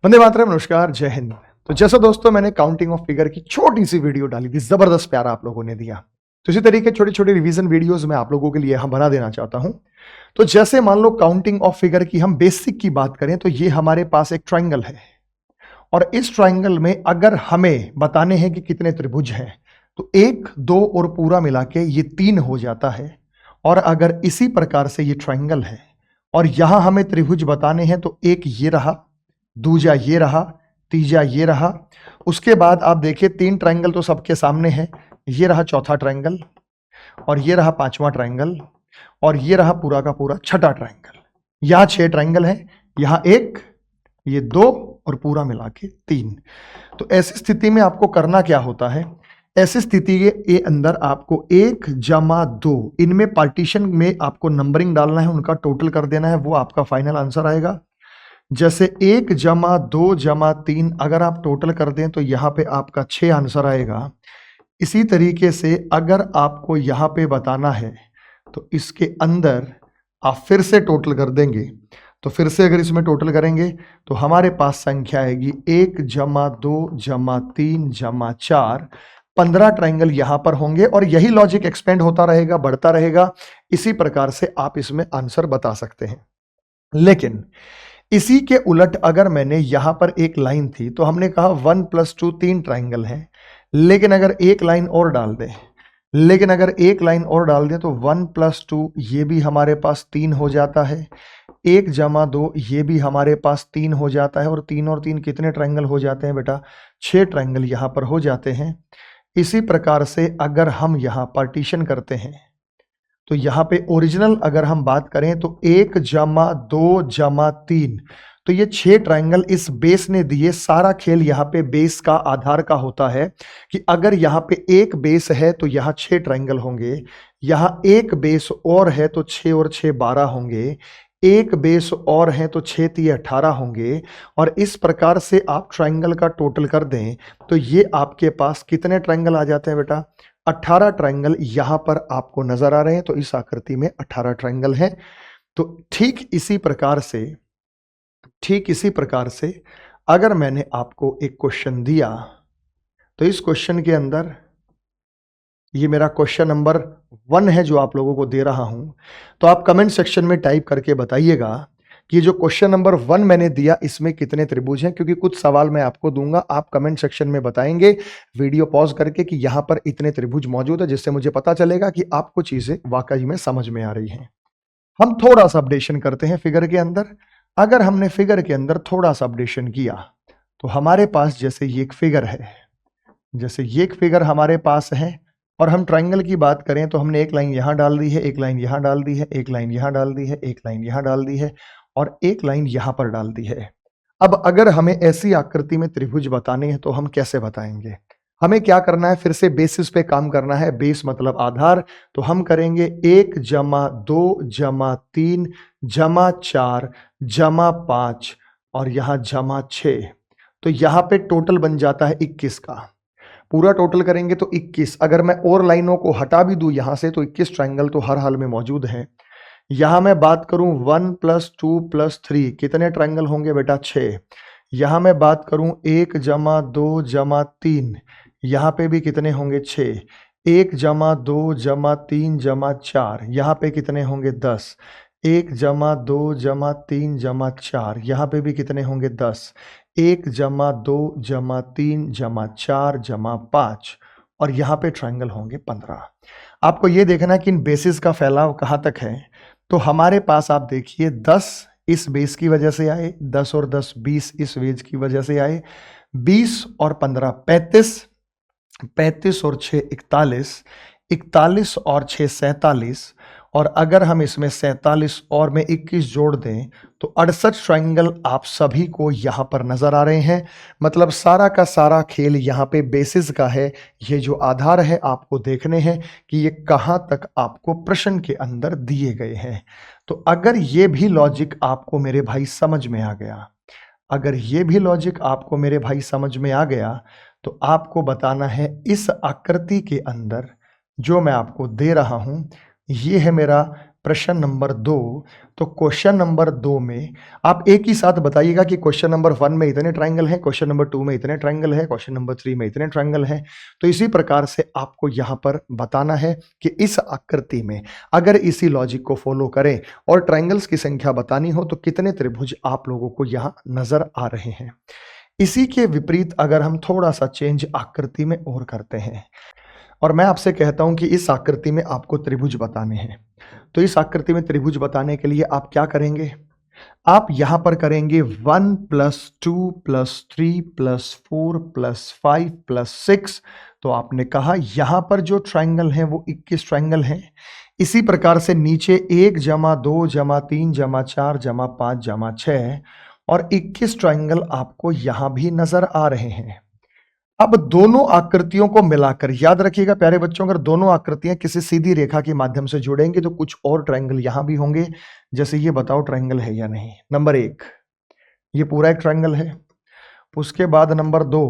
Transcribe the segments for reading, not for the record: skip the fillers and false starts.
वंदे मातरम, नमस्कार, जय हिंद। तो जैसा दोस्तों मैंने काउंटिंग ऑफ फिगर की छोटी सी वीडियो डाली थी, जबरदस्त प्यार आप लोगों ने दिया। तो इसी तरीके छोटे छोटे रिवीजन वीडियोस मैं आप लोगों के लिए यहां बना देना चाहता हूं। तो जैसे मान लो काउंटिंग ऑफ फिगर की हम बेसिक की बात करें तो ये हमारे पास एक ट्राइंगल है और इस ट्राइंगल में अगर हमें बताने हैं कि कितने त्रिभुज हैं तो एक, दो और पूरा मिला के ये 3 हो जाता है। और अगर इसी प्रकार से ये ट्राइंगल है और यहां हमें त्रिभुज बताने हैं तो एक ये रहा, दूजा ये रहा, तीजा ये रहा। उसके बाद आप देखिए 3 ट्राइंगल तो सबके सामने है। ये रहा चौथा ट्राइंगल और ये रहा पांचवा ट्राइंगल और ये रहा पूरा का पूरा छठा ट्राइंगल। यहां 6 ट्राइंगल है, यहां एक, ये 2 और पूरा मिला के 3। तो ऐसी स्थिति में आपको करना क्या होता है, ऐसी स्थिति के अंदर आपको 1 जमा 2 इनमें पार्टीशन में आपको नंबरिंग डालना है, उनका टोटल कर देना है, वो आपका फाइनल आंसर आएगा। जैसे 1 जमा 2 जमा 3 अगर आप टोटल कर दें तो यहां पे आपका 6 आंसर आएगा। इसी तरीके से अगर आपको यहां पे बताना है तो इसके अंदर आप फिर से टोटल कर देंगे। तो फिर से अगर इसमें टोटल करेंगे तो हमारे पास संख्या आएगी 1 जमा 2 जमा 3 जमा 4। 15 ट्राइंगल यहां पर होंगे और यही लॉजिक एक्सपेंड होता रहेगा, बढ़ता रहेगा। इसी प्रकार से आप इसमें आंसर बता सकते हैं। लेकिन इसी के उलट अगर मैंने यहां पर एक लाइन थी तो हमने कहा 1 + 2 3 ट्राइंगल है। लेकिन अगर एक लाइन और डाल दें तो 1 + 2 ये भी हमारे पास 3 हो जाता है। 1 जमा 2 ये भी हमारे पास 3 हो जाता है और 3 कितने ट्राइंगल हो जाते हैं बेटा, 6 ट्राइंगल यहां पर हो जाते हैं। इसी प्रकार से अगर हम यहां पार्टीशन करते हैं तो यहां पे ओरिजिनल अगर हम बात करें तो 1 जमा 2 जमा 3, तो ये 6 ट्राइंगल इस बेस ने दिए। सारा खेल यहाँ पे बेस का आधार का होता है कि अगर यहाँ पे एक बेस है तो यहाँ 6 ट्राइंगल होंगे, यहाँ एक बेस और है तो 6 और 6 12 होंगे, एक बेस और है तो 6 3 18 होंगे। और इस प्रकार से आप ट्राइंगल का टोटल कर दें तो ये आपके पास कितने ट्राइंगल आ जाते हैं बेटा, 18 ट्राइंगल यहां पर आपको नजर आ रहे हैं। तो इस आकृति में 18 ट्राइंगल हैं। तो ठीक इसी प्रकार से अगर मैंने आपको एक क्वेश्चन दिया तो इस क्वेश्चन के अंदर ये मेरा क्वेश्चन नंबर 1 है जो आप लोगों को दे रहा हूं। तो आप कमेंट सेक्शन में टाइप करके बताइएगा कि जो क्वेश्चन नंबर 1 मैंने दिया इसमें कितने त्रिभुज हैं, क्योंकि कुछ सवाल मैं आपको दूंगा, आप कमेंट सेक्शन में बताएंगे वीडियो पॉज करके कि यहां पर इतने त्रिभुज मौजूद है, जिससे मुझे पता चलेगा कि आपको चीजें वाकई में समझ में आ रही हैं। हम थोड़ा सा अपडेशन करते हैं फिगर के अंदर। अगर हमने फिगर के अंदर थोड़ा सा अपडेशन किया तो हमारे पास जैसे ये एक फिगर हमारे पास है और हम ट्राइंगल की बात करें तो हमने एक लाइन यहां डाल दी है, एक लाइन यहां डाल दी है, एक लाइन यहां डाल दी है, एक लाइन यहां डाल दी है और एक लाइन यहां पर डाल दी है। अब अगर हमें ऐसी आकृति में त्रिभुज बताने हैं तो हम कैसे बताएंगे, हमें क्या करना है, फिर से बेसिस पे काम करना है। बेस मतलब आधार। तो हम करेंगे 1 जमा 2 जमा 3 जमा 4 जमा 5 और यहां जमा 6। तो यहां पे टोटल बन जाता है 21 का। पूरा टोटल करेंगे तो 21। अगर मैं और लाइनों को हटा भी दूं यहां से तो 21 ट्राइंगल तो हर हाल में मौजूद है। यहां मैं बात करूं 1 + 2 + 3 कितने ट्राइंगल होंगे बेटा, 6। यहां मैं बात करूं 1 जमा 2 जमा 3, यहां पे भी कितने होंगे, 6। 1 जमा 2 जमा 3 जमा 4, यहां पे कितने होंगे, 10। 1 जमा 2 जमा 3 जमा 4, यहां पे भी कितने होंगे, 10। 1 जमा 2 जमा 3 जमा 4 जमा 5 और यहां पे ट्राइंगल होंगे 15। आपको ये देखना है कि इन बेसिस का फैलाव कहां तक है। तो हमारे पास आप देखिए 10 इस बेस की वजह से आए, 10 और 10 20 इस बेस की वजह से आए, 20 और 15 35, 35 और 6 41, 41 और 6 47 और अगर हम इसमें 47 और में 21 जोड़ दें तो 68 ट्राइंगल आप सभी को यहां पर नजर आ रहे हैं। मतलब सारा का सारा खेल यहां पे बेसिस का है। ये जो आधार है आपको देखने हैं कि ये कहां तक आपको प्रश्न के अंदर दिए गए हैं। तो अगर ये भी लॉजिक आपको मेरे भाई समझ में आ गया, तो आपको बताना है इस आकृति के अंदर जो मैं आपको दे रहा हूं, ये है मेरा प्रश्न नंबर 2। तो क्वेश्चन नंबर 2 में आप एक ही साथ बताइएगा कि क्वेश्चन नंबर 1 में इतने ट्रायंगल हैं, क्वेश्चन नंबर 2 में इतने ट्रायंगल है, क्वेश्चन नंबर 3 में इतने ट्रायंगल हैं। तो इसी प्रकार से आपको यहां पर बताना है कि इस आकृति में अगर इसी लॉजिक को फॉलो करें और ट्रायंगल्स की संख्या बतानी हो तो कितने त्रिभुज आप लोगों को यहां नजर आ रहे हैं। इसी के विपरीत अगर हम थोड़ा सा चेंज आकृति में और करते हैं और मैं आपसे कहता हूं कि इस आकृति में आपको त्रिभुज बताने हैं, तो इस आकृति में त्रिभुज बताने के लिए आप क्या करेंगे, आप यहां पर करेंगे 1 + 2 + 3 + 4 + 5 + 6। तो आपने कहा यहां पर जो ट्रायंगल है वो 21 ट्रायंगल हैं। इसी प्रकार से नीचे 1 + 2 + 3 + 4 + 5 + 6 और 21 ट्रायंगल आपको यहां भी नजर आ रहे हैं। अब दोनों आकृतियों को मिलाकर याद रखिएगा प्यारे बच्चों, अगर दोनों आकृतियां किसी सीधी रेखा के माध्यम से जुड़ेंगी तो कुछ और ट्रायंगल यहां भी होंगे। जैसे ये बताओ ट्रायंगल है या नहीं। नंबर 1 ये पूरा एक ट्रायंगल है, उसके बाद नंबर 2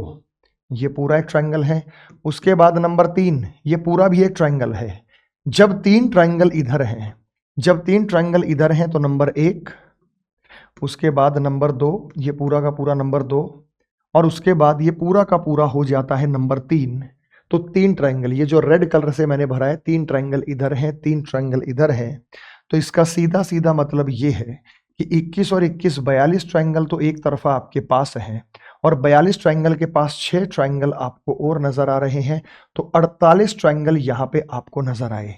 ये पूरा एक ट्रायंगल है, उसके बाद नंबर 3 ये पूरा भी एक ट्रायंगल है। जब 3 ट्रायंगल इधर हैं, जब 3 ट्रायंगल इधर हैं तो नंबर 1, उसके बाद नंबर 2 ये पूरा का पूरा नंबर 2 और उसके बाद ये पूरा का पूरा हो जाता है नंबर 3। तो 3 ट्रायंगल, ये जो रेड कलर से मैंने भरा है, 3 ट्रायंगल इधर हैं, 3 ट्रायंगल इधर हैं। तो इसका सीधा सीधा मतलब ये है कि 21 और 21 42 ट्रायंगल तो एक तरफा आपके पास हैं और 42 ट्रायंगल के पास 6 ट्रायंगल आपको और नजर आ रहे हैं। तो 48 ट्रायंगल यहां पे आपको नजर आए।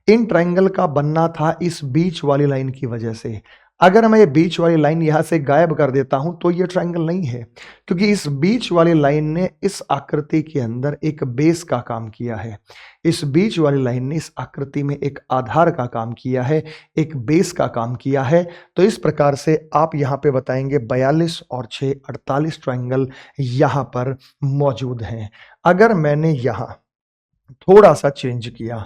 इन ट्रायंगल का बनना था इस बीच वाली लाइन की वजह से। अगर मैं ये बीच वाली लाइन यहां से गायब कर देता हूं तो ये ट्रायंगल नहीं है, क्योंकि इस बीच वाली लाइन ने इस आकृति के अंदर एक बेस का काम किया है। इस बीच वाली लाइन ने इस आकृति में एक आधार का काम किया है, एक बेस का काम किया है। तो इस प्रकार से आप यहां पे बताएंगे 42 और 6 48 ट्रायंगल यहां पर मौजूद हैं। अगर मैंने यहां थोड़ा सा चेंज किया,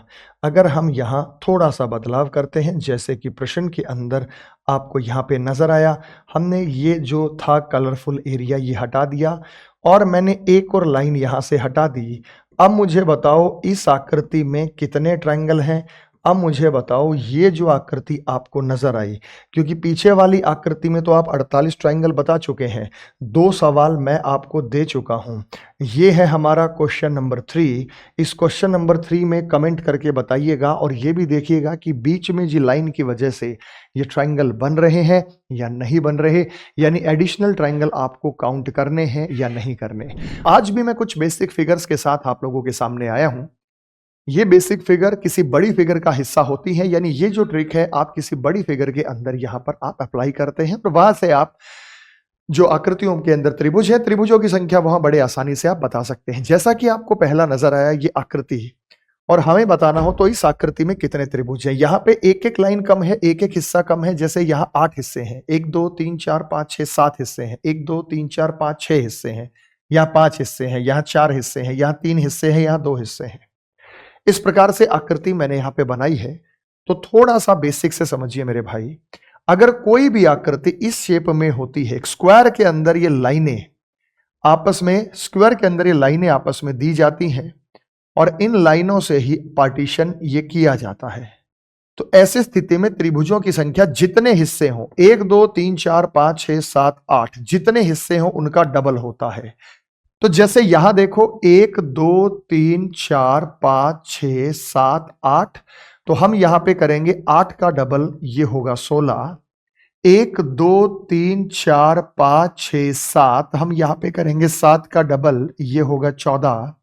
अगर हम यहाँ थोड़ा सा बदलाव करते हैं, जैसे कि प्रश्न के अंदर आपको यहाँ पे नजर आया, हमने ये जो था कलरफुल एरिया ये हटा दिया और मैंने एक और लाइन यहाँ से हटा दी। अब मुझे बताओ इस आकृति में कितने ट्रायंगल हैं। अब मुझे बताओ ये जो आकृति आपको नजर आई, क्योंकि पीछे वाली आकृति में तो आप 48 ट्रायंगल बता चुके हैं, 2 सवाल मैं आपको दे चुका हूं। ये है हमारा क्वेश्चन नंबर 3। इस क्वेश्चन नंबर 3 में कमेंट करके बताइएगा और ये भी देखिएगा कि बीच में जी लाइन की वजह से ये ट्रायंगल बन रहे हैं या नहीं बन रहे, यानी एडिशनल ट्रायंगल आपको काउंट करने हैं या नहीं करने। आज भी मैं कुछ बेसिक फिगर्स के साथ आप लोगों के सामने आया हूं। ये बेसिक फिगर किसी बड़ी फिगर का हिस्सा होती है, यानी ये जो ट्रिक है आप किसी बड़ी फिगर के अंदर यहां पर आप अप्लाई करते हैं, तो वहां से आप जो आकृतियों के अंदर त्रिभुज है, त्रिभुजों की संख्या वहां बड़े आसानी से आप बता सकते हैं। जैसा कि आपको पहला नजर आया ये आकृति, और हमें बताना हो तो इस आकृति में कितने त्रिभुज हैं। यहाँ पे एक एक लाइन कम है, एक एक हिस्सा कम है। जैसे यहाँ 8 हिस्से हैं, 1 2 3 4 5 6 7 हिस्से हैं, 1 2 3 4 5 6 हिस्से हैं, यहाँ 5 हिस्से हैं, यहाँ 4 हिस्से हैं, यहाँ 3 हिस्से हैं, यहाँ 2 हिस्से हैं। इस प्रकार से आकृति मैंने यहां पे बनाई है। तो थोड़ा सा बेसिक से समझिए मेरे भाई, अगर कोई भी आकृति इस शेप में होती है, स्क्वायर के अंदर ये लाइनें आपस में, स्क्वायर के अंदर ये लाइनें आपस में दी जाती हैं और इन लाइनों से ही पार्टीशन ये किया जाता है। तो ऐसी स्थिति में त्रिभुजों की संख्या जितने हिस्से हों, 1 2 3 4 5 6 7 8, जितने हिस्से हों उनका डबल होता है। तो जैसे यहां देखो 1 2 3 4 5 6 7 8, तो हम यहां पे करेंगे 8 का डबल, ये होगा 16। 1 2 3 4 5 6 7, हम यहां पे करेंगे 7 का डबल, ये होगा 14।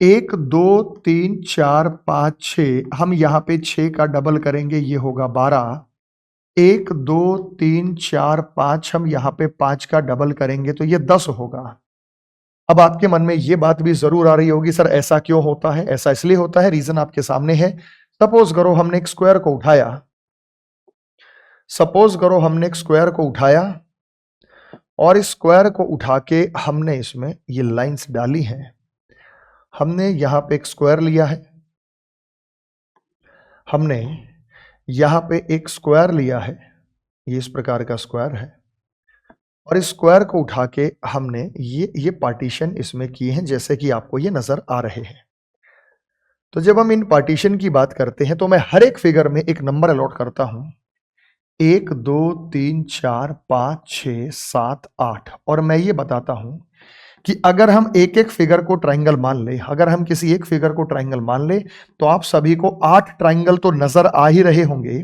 1 2 3 4 5 6, हम यहां पे 6 का डबल करेंगे, ये होगा 12। 1 2 3 4 5, हम यहां पे 5 का डबल करेंगे तो ये 10 होगा। अब आपके मन में ये बात भी जरूर आ रही होगी, सर ऐसा क्यों होता है? ऐसा इसलिए होता है, रीजन आपके सामने है। सपोज करो हमने एक स्क्वायर को उठाया, सपोज करो हमने एक स्क्वायर को उठाया और इस स्क्वायर को उठा के हमने इसमें ये लाइंस डाली हैं। हमने यहां पे एक स्क्वायर लिया है, हमने यहां पे एक स्क्वायर लिया है, ये इस प्रकार का स्क्वायर है, और इस स्क्वायर को उठा के हमने ये पार्टीशन इसमें किए हैं, जैसे कि आपको ये नजर आ रहे हैं। तो जब हम इन पार्टीशन की बात करते हैं तो मैं हर एक फिगर में एक नंबर अलॉट करता हूं, 1 2 3 4 5 6 7 8, और मैं ये बताता हूं कि अगर हम एक एक फिगर को ट्रायंगल मान ले, अगर हम किसी एक फिगर को ट्रायंगल मान ले, तो आप सभी को 8 ट्रायंगल तो नजर आ ही रहे होंगे।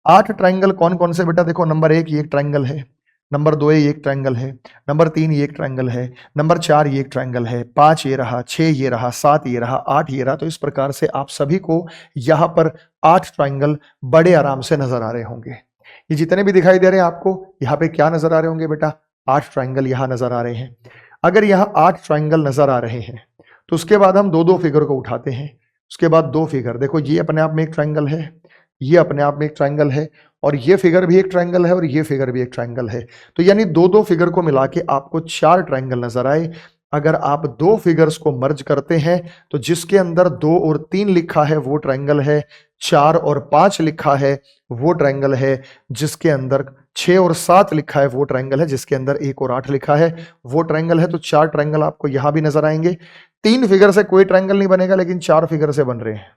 8 ट्रायंगल कौन कौन से बेटा? देखो, नंबर 1 ये एक ट्रायंगल है, नंबर 2 ये एक ट्रायंगल है, नंबर 3 ये एक ट्रायंगल है, नंबर 4 ये एक ट्रायंगल है, 5 ये रहा, 6 ये रहा, 7 ये रहा, 8 ये रहा। तो इस प्रकार से आप सभी को यहां पर 8 ट्रायंगल बड़े आराम से नजर आ रहे होंगे। ये जितने भी दिखाई दे रहे हैं आपको, यहाँ पे क्या नजर आ रहे होंगे बेटा? 8 ट्रायंगल यहां नजर आ रहे हैं। अगर यहां 8 ट्रायंगल नजर आ रहे हैं तो उसके बाद हम दो दो फिगर को उठाते हैं, उसके बाद दो फिगर, देखो ये अपने आप में एक ट्रायंगल है, ये अपने आप में एक ट्रायंगल है, और ये फिगर भी एक ट्रायंगल है, और ये फिगर भी एक ट्रायंगल है। तो यानी दो दो फिगर को मिला के आपको 4 ट्रायंगल नजर आए। अगर आप दो फिगर्स को मर्ज करते हैं तो जिसके अंदर 2 और 3 लिखा है वो ट्रायंगल है, 4 और 5 लिखा है वो ट्रायंगल है, जिसके अंदर 6 और 7 लिखा है वो ट्रायंगल है, जिसके अंदर 1 और 8 लिखा है वो ट्रायंगल है। तो 4 ट्रायंगल आपको यहां भी नजर आएंगे। 3 फिगर से कोई ट्रायंगल नहीं बनेगा, लेकिन 4 फिगर से बन रहे हैं,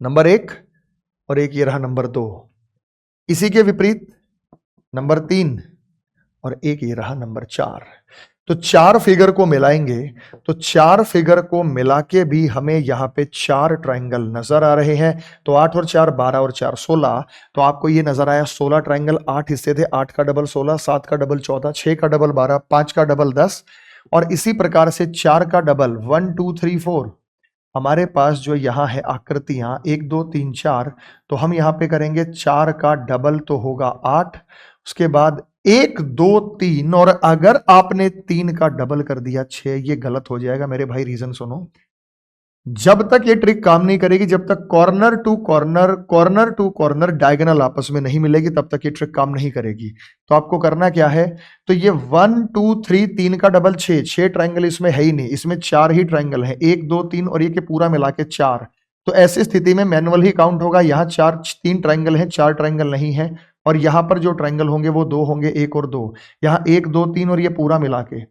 नंबर 1 और एक ये रहा नंबर 2। इसी के विपरीत नंबर 3 और एक ये रहा नंबर 4। तो 4 फिगर को मिलाएंगे तो 4 फिगर को मिला के भी हमें यहां पे 4 ट्रायंगल नजर आ रहे हैं। तो 8 और 4 12 और 4 16, तो आपको ये नजर आया 16 ट्रायंगल। 8 हिस्से थे, 8 का डबल 16, 7 का डबल 14, 6 का डबल 12, 5 का डबल 10, और इसी प्रकार से 4 का डबल 1 2 3 4। हमारे पास जो यहाँ है आकृतियां 1 2 3 4, तो हम यहाँ पे करेंगे 4 का डबल तो होगा 8, उसके बाद 1 2 3, और अगर आपने 3 का डबल कर दिया 6, ये गलत हो जाएगा मेरे भाई। रीजन सुनो, जब तक ये ट्रिक काम नहीं करेगी, जब तक corner to corner, corner to corner diagonal आपस में नहीं मिलेगी, तब तक ये ट्रिक काम नहीं करेगी। तो आपको करना क्या है? तो ये 1 2 3, 3 का डबल 6, 6 ट्रायंगल इसमें है ही नहीं, इसमें 4 ही ट्रायंगल है, 1 2 3 और ये के पूरा मिला के 4। तो ऐसी स्थिति में मैनुअल ही काउंट होगा। यहाँ 3 ट्रायंगल है, 4 ट्रायंगल नहीं है, और यहां पर जो ट्रायंगल होंगे वो 2 होंगे, 1 और 2। यहाँ 1 2 3 और ये पूरा मिला के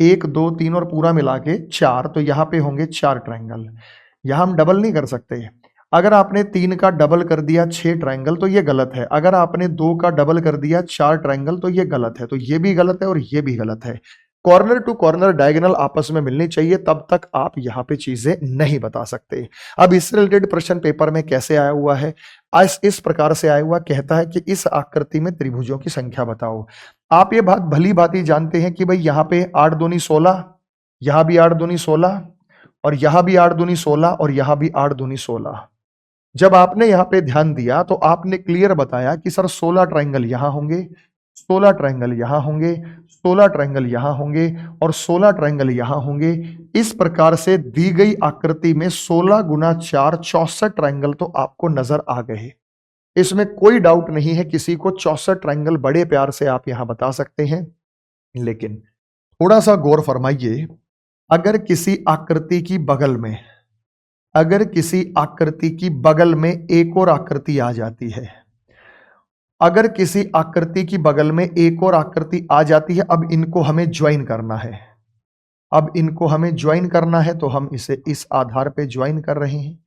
1 2 3 और पूरा मिला के 4, तो यहाँ पे होंगे 4 ट्रायंगल। यहां हम डबल नहीं कर सकते। अगर आपने 3 का डबल कर दिया 6 ट्रायंगल तो ये गलत है, अगर आपने 2 का डबल कर दिया 4 ट्रायंगल तो ये गलत है। तो ये भी गलत है और ये भी गलत है। कॉर्नर टू कॉर्नर डायगोनल आपस में मिलनी चाहिए, तब तक आप यहां पे चीजें नहीं बता सकते। अब इससे रिलेटेड प्रश्न पेपर में कैसे आया हुआ है? आज इस प्रकार से आया हुआ, कहता है कि इस आकृति में त्रिभुजों की संख्या बताओ। आप ये बात भली भांति जानते हैं कि भाई यहाँ पे 8 दूनी 16, यहां भी 8 दूनी 16, और यहां भी 8 दूनी 16, और यहां भी 8 दूनी 16। जब आपने यहां पे ध्यान दिया तो आपने क्लियर बताया कि सर 16 ट्रायंगल यहां होंगे, 16 ट्रायंगल यहां होंगे, 16 ट्रायंगल यहां होंगे, और 16 ट्रायंगल यहां होंगे। इस प्रकार से दी गई आकृति में 16 गुना 4 64 ट्रायंगल तो आपको नजर आ गए। इसमें कोई डाउट नहीं है, किसी को 64 ट्रायंगल बड़े प्यार से आप यहां बता सकते हैं। लेकिन थोड़ा सा गौर फरमाइए, अगर किसी आकृति की बगल में, अगर किसी आकृति की बगल में एक और आकृति आ जाती है, अगर किसी आकृति की बगल में एक और आकृति आ जाती है, अब इनको हमें ज्वाइन करना है, अब इनको हमें ज्वाइन करना है, तो हम इसे इस आधार पे ज्वाइन कर रहे हैं।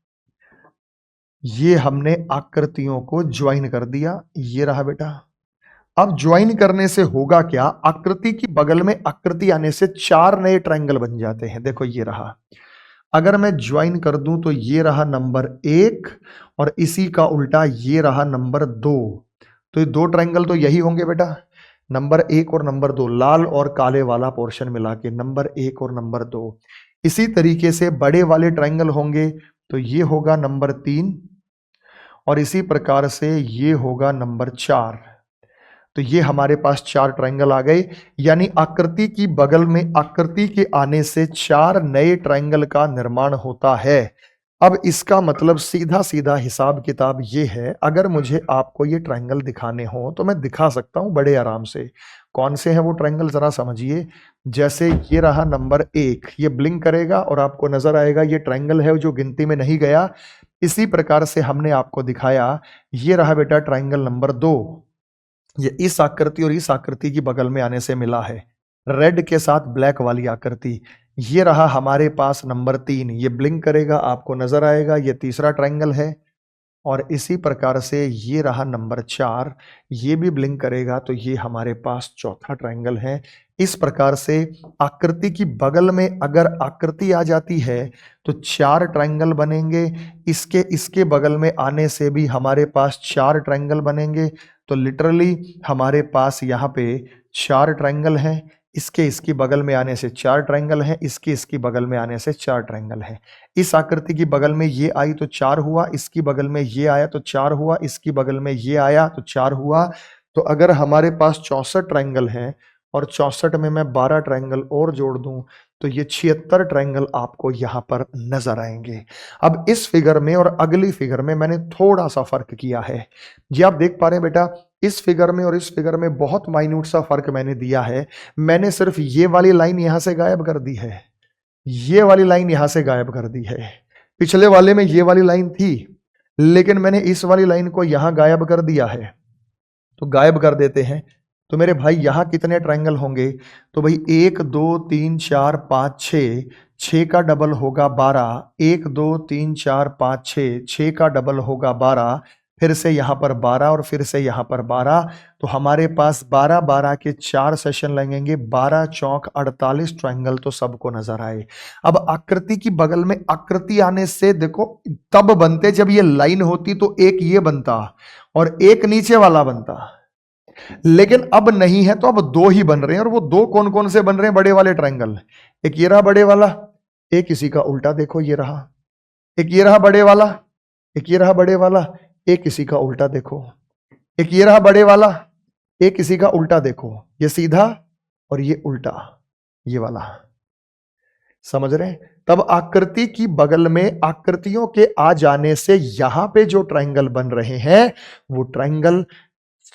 ये हमने आकृतियों को ज्वाइन कर दिया, ये रहा बेटा। अब ज्वाइन करने से होगा क्या? आकृति की बगल में आकृति आने से 4 नए ट्रायंगल बन जाते हैं। देखो ये रहा, अगर मैं ज्वाइन कर दूं तो ये रहा नंबर 1, और इसी का उल्टा ये रहा नंबर 2। तो ये 2 ट्रायंगल तो यही होंगे बेटा, नंबर 1 और नंबर 2, लाल और काले वाला पोर्शन मिला के नंबर 1 और नंबर 2। इसी तरीके से बड़े वाले ट्रायंगल होंगे, तो ये होगा नंबर 3, और इसी प्रकार से ये होगा नंबर 4। तो ये हमारे पास 4 ट्रायंगल आ गए, यानी आकृति की बगल में आकृति के आने से 4 नए ट्रायंगल का निर्माण होता है। अब इसका मतलब सीधा सीधा हिसाब किताब ये है, अगर मुझे आपको ये ट्रायंगल दिखाने हो तो मैं दिखा सकता हूं बड़े आराम से। कौन से हैं वो ट्रायंगल जरा समझिए। जैसे ये रहा नंबर 1, ये ब्लिंक करेगा और आपको नजर आएगा ये ट्रायंगल है जो गिनती में नहीं गया। इसी प्रकार से हमने आपको दिखाया, ये रहा बेटा ट्रायंगल नंबर 2, ये इस आकृति और इस आकृति की बगल में आने से मिला है, रेड के साथ ब्लैक वाली आकृति। ये रहा हमारे पास नंबर 3, ये ब्लिंक करेगा, आपको नजर आएगा, ये तीसरा ट्रायंगल है। और इसी प्रकार से ये रहा नंबर 4, ये भी ब्लिंक करेगा, तो ये हमारे पास चौथा ट्रायंगल है। इस प्रकार से आकृति की बगल में अगर आकृति आ जाती है तो 4 ट्रायंगल बनेंगे। इसके बगल में आने से भी हमारे पास 4 ट्रायंगल बनेंगे। तो लिटरली हमारे पास यहाँ पे 4 ट्रायंगल हैं। इसकी बगल में आने से 4 ट्रायंगल हैं, इसकी बगल में आने से 4 ट्रायंगल हैं। इस आकृति की बगल में ये आई तो 4 हुआ, इसकी बगल में ये आया तो 4 हुआ, इसकी बगल में ये आया तो 4 हुआ। तो अगर हमारे पास 64 ट्रायंगल हैं और 64 में मैं 12 ट्रायंगल और जोड़ दूं तो ये 76 ट्रायंगल आपको यहां पर नजर आएंगे। अब इस फिगर में और अगली फिगर में मैंने थोड़ा सा फर्क किया है। जी आप देख पा रहे हैं बेटा, इस फिगर में और इस फिगर में बहुत माइन्यूट सा फर्क मैंने दिया है। मैंने सिर्फ ये वाली लाइन यहां से गायब कर दी है, ये वाली लाइन यहां से गायब कर दी है। पिछले वाले में ये वाली लाइन थी, लेकिन मैंने इस वाली लाइन को यहां गायब कर दिया है। तो गायब कर देते हैं। तो मेरे भाई यहां कितने ट्रायंगल होंगे? तो भाई 1 2 3 4 5 6, 6 का डबल होगा 12। 1 2 3 4 5 6, 6 का डबल होगा 12। फिर से यहां पर 12 और फिर से यहां पर 12। तो हमारे पास 12 12 के 4 सेशन लगेंगे। 12 चौक 48 ट्रायंगल तो सबको नजर आए। अब आकृति की बगल में आकृति आने से देखो, तब बनते जब ये लाइन होती तो एक ये बनता और एक नीचे वाला बनता, लेकिन अब नहीं है, तो अब 2 ही बन रहे हैं। और वो 2 कौन कौन से बन रहे हैं? बड़े वाले ट्रायंगल। एक ये रहा बड़े वाला, एक इसी का उल्टा देखो ये रहा। एक ये रहा बड़े वाला, एक ये रहा बड़े वाला, एक इसी का उल्टा देखो। एक ये रहा बड़े वाला, एक इसी का उल्टा देखो। ये सीधा और ये उल्टा, ये वाला। समझ रहे हैं? तब आकृति की बगल में आकृतियों के आ जाने से यहां पे जो ट्रायंगल बन रहे हैं वो ट्रायंगल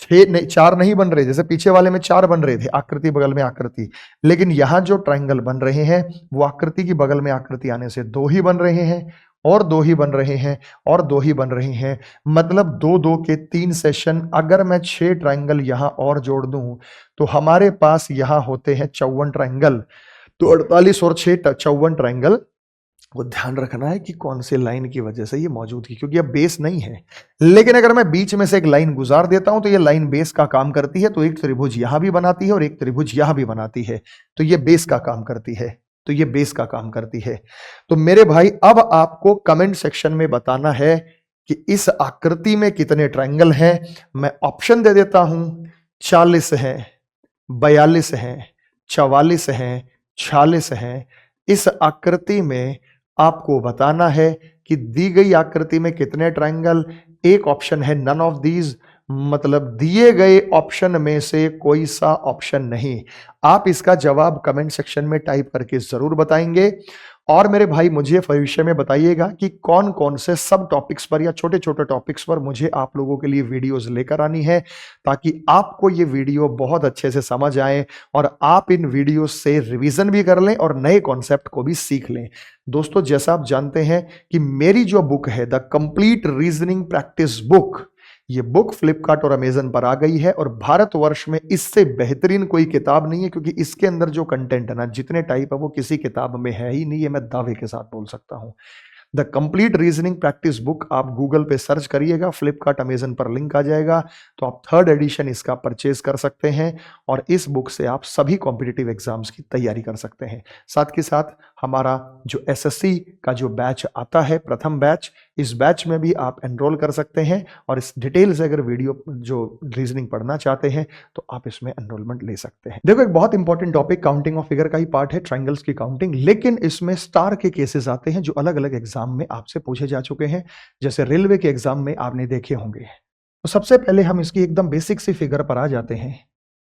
4 नहीं बन रहे। जैसे पीछे वाले में 4 बन रहे थे, आकृति बगल में आकृति, लेकिन यहां जो ट्रायंगल बन रहे हैं वो आकृति की बगल में आकृति आने से 2 ही बन रहे हैं, और 2 ही बन रहे हैं, और 2 ही बन रहे हैं। मतलब 2 2 के 3 सेशन। अगर मैं 6 ट्रायंगल यहां और जोड़ दूं तो हमारे पास यहां होते हैं 54 ट्रायंगल। तो 48 और 6 54 ट्रायंगल। वो ध्यान रखना है कि कौन से लाइन की वजह से ये मौजूद की, क्योंकि अब बेस नहीं है। लेकिन अगर मैं बीच में से एक लाइन गुजार देता हूं तो ये लाइन बेस का काम करती है। तो एक त्रिभुज यहां भी बनाती है और एक त्रिभुज यहां भी बनाती है। तो ये बेस का काम करती है, तो ये बेस का काम करती है। तो मेरे भाई अब आपको कमेंट सेक्शन में बताना है कि इस आकृति में कितने ट्रायंगल हैं। मैं ऑप्शन दे देता हूं, 40 है, 42 है, 44 है, 46 है। इस आकृति में आपको बताना है कि दी गई आकृति में कितने ट्रायंगल। एक ऑप्शन है नन ऑफ दीज, मतलब दिए गए ऑप्शन में से कोई सा ऑप्शन नहीं। आप इसका जवाब कमेंट सेक्शन में टाइप करके जरूर बताएंगे। और मेरे भाई मुझे भविष्य में बताइएगा कि कौन कौन से सब टॉपिक्स पर या छोटे छोटे टॉपिक्स पर मुझे आप लोगों के लिए वीडियोस लेकर आनी है, ताकि आपको ये वीडियो बहुत अच्छे से समझ आए और आप इन वीडियोस से रिवीजन भी कर लें और नए कॉन्सेप्ट को भी सीख लें। दोस्तों जैसा आप जानते हैं कि मेरी जो बुक है the complete reasoning practice book, ये बुक फ्लिपकार्ट और अमेजन पर आ गई है। और भारतवर्ष में इससे बेहतरीन कोई किताब नहीं है, क्योंकि इसके अंदर जो कंटेंट है ना, जितने टाइप है वो किसी किताब में है ही नहीं। ये मैं दावे के साथ बोल सकता हूं। The complete reasoning practice book आप गूगल पे सर्च करिएगा, फ्लिपकार्ट अमेजन पर लिंक आ जाएगा, तो आप 3rd एडिशन इसका परचेज कर सकते हैं। और इस बुक से आप सभी कॉम्पिटिटिव एग्जाम्स की तैयारी कर सकते हैं। साथ के साथ हमारा जो एसएससी का जो बैच आता है, प्रथम बैच, इस बैच में भी आप एनरोल कर सकते हैं। और इस डिटेल से अगर वीडियो जो रीजनिंग पढ़ना चाहते हैं तो आप इसमें एनरोलमेंट ले सकते हैं। देखो एक बहुत important topic counting of figure का ही पार्ट है, ट्रायंगल्स की काउंटिंग, लेकिन इसमें स्टार के केसेस आते हैं जो अलग अलग एग्जाम में आपसे पूछे जा चुके हैं, जैसे रेलवे के एग्जाम में आपने देखे होंगे। तो सबसे पहले हम इसकी एकदम बेसिक सी फिगर पर आ जाते हैं।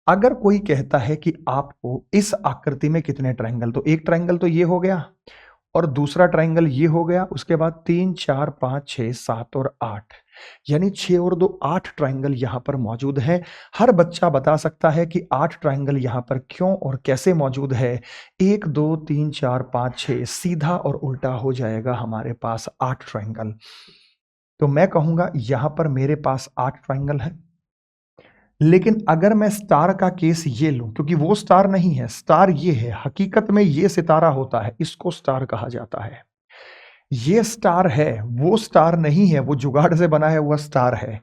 अगर कोई कहता है कि आपको इस आकृति में कितने ट्रायंगल, तो एक ट्रायंगल तो ये हो गया और दूसरा ट्रायंगल ये हो गया, उसके बाद 3 4 5 6 7 और 8, यानी 6 और 2 8 ट्रायंगल यहां पर मौजूद हैं। हर बच्चा बता सकता है कि 8 ट्रायंगल यहां पर क्यों और कैसे मौजूद है। 1 2 3 4 5 6 सीधा और उल्टा हो जाएगा हमारे पास 8 ट्रायंगल। तो मैं कहूंगा यहां पर मेरे पास 8 ट्रायंगल है। लेकिन अगर मैं स्टार का केस ये लूं, क्योंकि वो स्टार नहीं है, स्टार ये है, हकीकत में ये सितारा होता है, इसको स्टार कहा जाता है। ये स्टार है, वो स्टार नहीं है, वो जुगाड़ से बनाया हुआ स्टार है।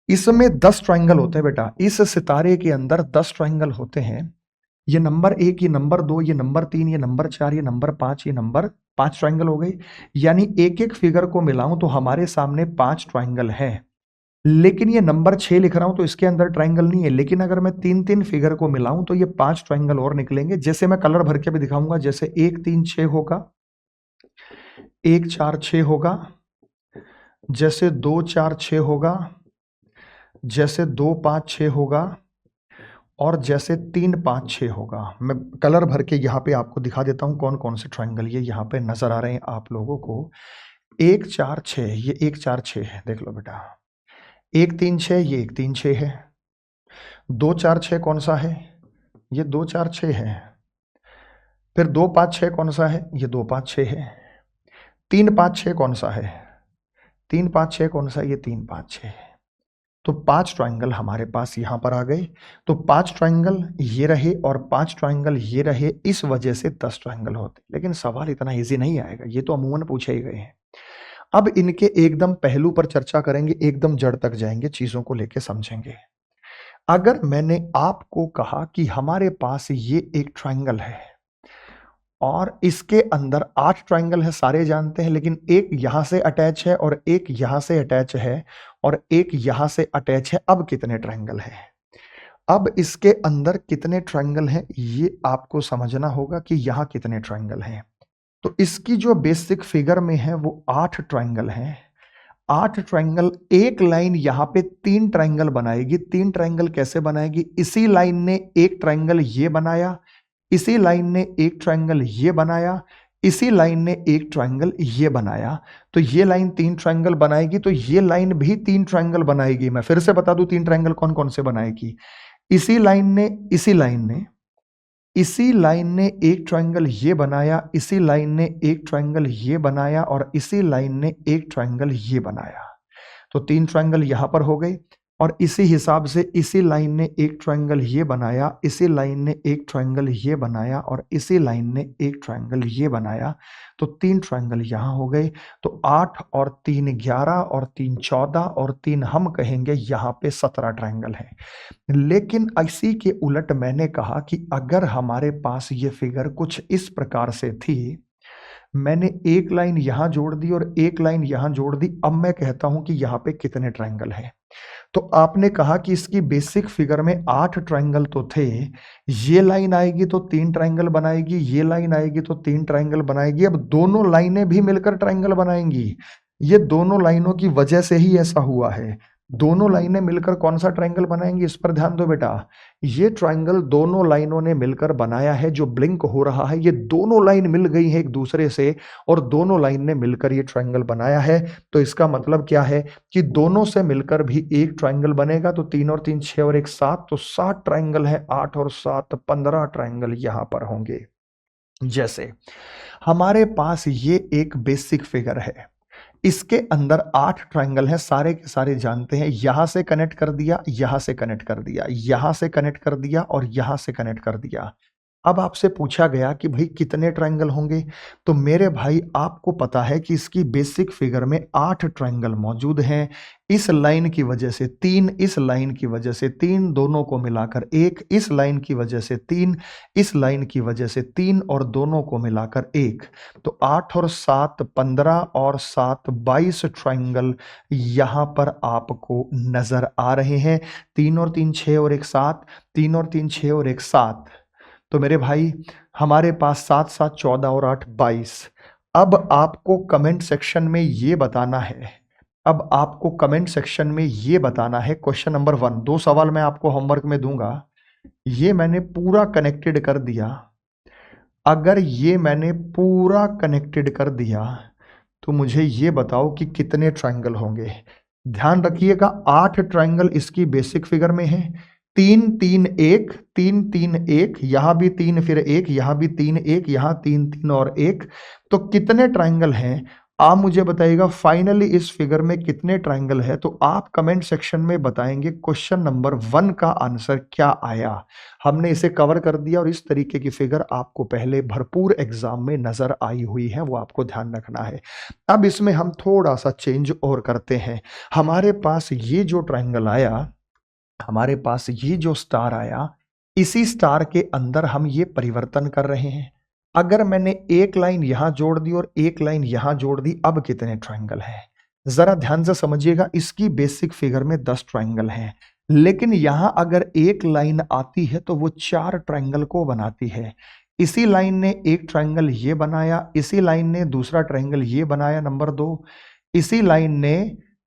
इसमें 10 ट्रायंगल होते हैं बेटा, इस सितारे के अंदर 10 ट्रायंगल होते हैं। ये नंबर 1, ये नंबर 2, ये नंबर 3, ये नंबर 4, ये नंबर 5, ये नंबर 5 ट्रायंगल हो गए। यानी एक एक फिगर को मिलाऊं तो हमारे सामने 5 ट्रायंगल हैं। लेकिन ये नंबर 6 लिख रहा हूं तो इसके अंदर ट्रायंगल नहीं है, लेकिन अगर मैं 3-3 फिगर को मिलाऊं तो ये 5 ट्रायंगल और निकलेंगे। जैसे मैं कलर भर के भी दिखाऊंगा, जैसे 1 3 6 होगा, 1 4 6 होगा, जैसे 2 4 6 होगा, जैसे 2 5 6 होगा, और जैसे 3 5 6 होगा। मैं कलर भर के यहाँ पे आपको दिखा देता हूँ कौन कौन से ट्रायंगल ये यहाँ पे नजर आ रहे हैं आप लोगों को। 1 4 6, ये 1 4 6 है, देख लो बेटा। 1 3 6, ये 1 3 6 है। 2 4 6 कौन सा है? ये 2 4 6 है। फिर 2 5 6 कौन सा है? ये 2 5 6 है। 3 5 6 कौन सा है? 3 5 6 कौन सा? ये 3 5 6 है। तो 5 ट्रायंगल हमारे पास यहां पर आ गए। तो 5 ट्रायंगल ये रहे और 5 ट्रायंगल ये रहे, इस वजह से 10 ट्रायंगल होते। लेकिन सवाल इतना इजी नहीं आएगा, ये तो अमूमन पूछे ही गए हैं। अब इनके एकदम पहलू पर चर्चा करेंगे, एकदम जड़ तक जाएंगे, चीजों को लेके समझेंगे। अगर मैंने आपको कहा कि हमारे पास ये एक ट्रायंगल है और इसके अंदर 8 ट्रायंगल है, सारे जानते हैं, लेकिन एक यहां से अटैच है और एक यहां से अटैच है और एक यहां से अटैच है। अब कितने ट्रायंगल हैं? अब इसके अंदर कितने ट्रायंगल हैं ये आपको समझना होगा कि यहां कितने ट्रायंगल हैं। तो इसकी जो बेसिक फिगर में है वो 8 ट्रायंगल हैं। 8 ट्रायंगल, एक लाइन यहां पे 3 ट्रायंगल बनाएगी। 3 ट्रायंगल कैसे बनाएगी? इसी लाइन ने एक ट्रायंगल ये बनाया, इसी लाइन ने एक ट्रायंगल ये बनाया, इसी लाइन ने एक ट्रायंगल ये बनाया। तो ये लाइन 3 ट्रायंगल बनाएगी, तो ये लाइन भी 3 ट्रायंगल बनाएगी। मैं फिर से बता दूं 3 ट्रायंगल कौन कौन से बनाएगी। इसी लाइन ने इसी लाइन ने एक ट्रायंगल ये बनाया, इसी लाइन ने एक ट्रायंगल ये बनाया और इसी लाइन ने एक ट्रायंगल ये बनाया। तो 3 ट्रायंगल यहां पर हो गए और इसी हिसाब से इसी लाइन ने एक ट्रायंगल ये बनाया, इसी लाइन ने एक ट्रायंगल ये बनाया और इसी लाइन ने एक ट्रायंगल ये बनाया। तो 3 ट्रायंगल यहां हो गए। तो 8 और 3 11 और 3 14 और 3 हम कहेंगे यहां पे 17 ट्रायंगल हैं। लेकिन इसी के उलट मैंने कहा कि अगर हमारे पास ये फिगर कुछ इस प्रकार से थी, मैंने एक लाइन यहां जोड़ दी और एक लाइन यहां जोड़ दी, अब मैं कहता हूं कि यहां पे कितने ट्रायंगल हैं। तो आपने कहा कि इसकी बेसिक फिगर में 8 ट्रायंगल तो थे, ये लाइन आएगी तो 3 ट्रायंगल बनाएगी, ये लाइन आएगी तो 3 ट्रायंगल बनाएगी। अब दोनों लाइनें भी मिलकर ट्रायंगल बनाएंगी। ये दोनों लाइनों की वजह से ही ऐसा हुआ है। दोनों लाइनें मिलकर कौन सा ट्रायंगल बनाएंगी, इस पर ध्यान दो बेटा। ये ट्रायंगल दोनों लाइनों ने मिलकर बनाया है। जो ब्लिंक हो रहा है, ये दोनों लाइन मिल गई है एक दूसरे से और दोनों लाइन ने मिलकर ये ट्रायंगल बनाया है। तो इसका मतलब क्या है कि दोनों से मिलकर भी एक ट्रायंगल बनेगा। तो 3 और 3 6 और 1 7, तो 7 ट्रायंगल है। 8 और 7 15 ट्रायंगल यहां पर होंगे। जैसे हमारे पास ये एक बेसिक फिगर है, इसके अंदर 8 ट्रायंगल हैं, सारे के सारे जानते हैं। यहां से कनेक्ट कर दिया, यहां से कनेक्ट कर दिया, यहां से कनेक्ट कर दिया और यहां से कनेक्ट कर दिया। अब आपसे पूछा गया कि भाई कितने ट्रायंगल होंगे, तो मेरे भाई आपको पता है कि इसकी बेसिक फिगर में 8 ट्रायंगल मौजूद हैं। इस लाइन की वजह से 3, इस लाइन की वजह से 3, दोनों को मिलाकर 1, इस लाइन की वजह से 3, इस लाइन की वजह से 3 और दोनों को मिलाकर 1। तो 8 और 7 15 और 7 22 ट्रायंगल यहां पर आपको नजर आ रहे हैं। 3 और 3 6 और 1 7, 3 और 3 6 और 1 7। तो मेरे भाई हमारे पास 7 7 14 और 8 22। अब आपको कमेंट सेक्शन में ये बताना है, अब आपको कमेंट सेक्शन में ये बताना है क्वेश्चन नंबर 1। 2 सवाल मैं आपको होमवर्क में दूंगा। ये मैंने पूरा कनेक्टेड कर दिया। अगर ये मैंने पूरा कनेक्टेड कर दिया तो मुझे ये बताओ कि कितने ट्रायंगल होंगे। ध्यान रखिएगा 8 ट्रायंगल इसकी बेसिक फिगर में है। 3 3 1, 3 3 1, यहां भी 3 फिर 1, यहां भी 3 1, यहां 3 3 और 1। तो कितने ट्रायंगल हैं? आप मुझे बताइएगा फाइनली इस फिगर में कितने ट्रायंगल है, तो आप कमेंट सेक्शन में बताएंगे क्वेश्चन नंबर 1 का आंसर क्या आया। हमने इसे कवर कर दिया और इस तरीके की फिगर आपको पहले भरपूर एग्जाम में नजर आई हुई है, वो आपको ध्यान रखना है। अब इसमें हम थोड़ा सा चेंज और करते हैं। हमारे पास ये जो ट्रायंगल आया, हमारे पास ये जो स्टार आया, इसी स्टार के अंदर हम ये परिवर्तन कर रहे हैं। अगर मैंने एक लाइन यहां जोड़ दी और एक लाइन यहां जोड़ दी, अब कितने ट्रायंगल हैं? जरा ध्यान से समझिएगा। इसकी बेसिक फिगर में 10 ट्रायंगल हैं, लेकिन यहां अगर एक लाइन आती है तो वो 4 ट्रायंगल को बनाती है। इसी लाइन ने एक ट्रायंगल ये बनाया, इसी लाइन ने दूसरा ट्रायंगल ये बनाया नंबर 2, इसी लाइन ने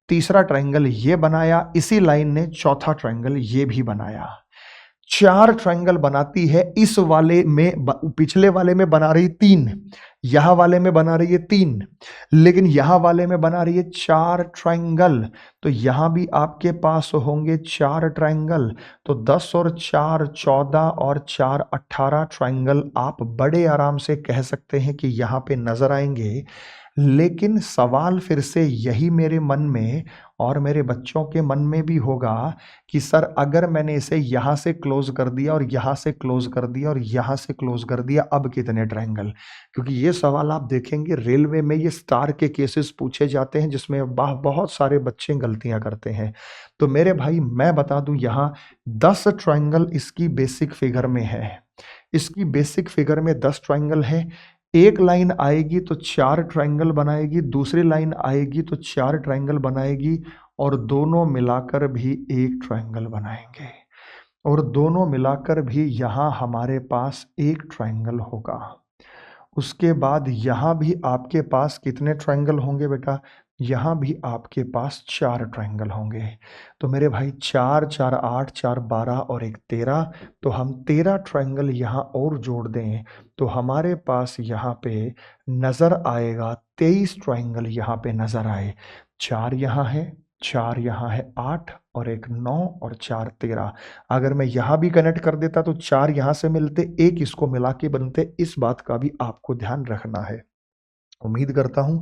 तीसरा ट्रायंगल ये बनाया, इसी लाइन ने चौथा ट्रायंगल ये भी बनाया। 4 ट्रायंगल बनाती है। इस वाले में पिछले वाले में बना रही 3, यहां वाले में बना रही है 3, लेकिन यहां वाले में बना रही है 4 ट्रायंगल। तो यहां भी आपके पास होंगे 4 ट्रायंगल। तो 10 और 4 14 और 4 18 ट्रायंगल आप बड़े आराम से कह सकते हैं कि यहां पे नजर आएंगे। लेकिन सवाल फिर से यही मेरे मन में और मेरे बच्चों के मन में भी होगा कि सर अगर मैंने इसे यहां से क्लोज कर दिया और यहां से क्लोज कर दिया और यहां से क्लोज कर दिया, अब कितने ट्रायंगल? क्योंकि ये सवाल आप देखेंगे रेलवे में ये स्टार के केसेस पूछे जाते हैं, जिसमें बहुत सारे बच्चे गलतियां करते हैं। तो मेरे भाई मैं बता दूं, यहाँ 10 ट्रायंगल इसकी बेसिक फिगर में है। इसकी बेसिक फिगर में 10 ट्रायंगल है। एक लाइन आएगी तो 4 ट्रायंगल बनाएगी, दूसरी लाइन आएगी तो 4 ट्रायंगल बनाएगी, और दोनों मिलाकर भी एक ट्रायंगल बनाएंगे, और दोनों मिलाकर भी यहां हमारे पास एक ट्रायंगल होगा। उसके बाद यहां भी आपके पास कितने ट्रायंगल होंगे बेटा? यहां भी आपके पास 4 ट्रायंगल होंगे। तो मेरे भाई 4 4 8 4 12 और 1 13, तो हम 13 ट्रायंगल यहां और जोड़ दें तो हमारे पास यहां पे नजर आएगा 23 ट्रायंगल यहां पे नजर आए। 4 यहां है, 4 यहां है, 8 और 1 9 और 4 13। अगर मैं यहां भी कनेक्ट कर देता तो 4 यहां से मिलते, 1 इसको मिला के बनते। इस बात का भी आपको ध्यान रखना है। उम्मीद करता हूं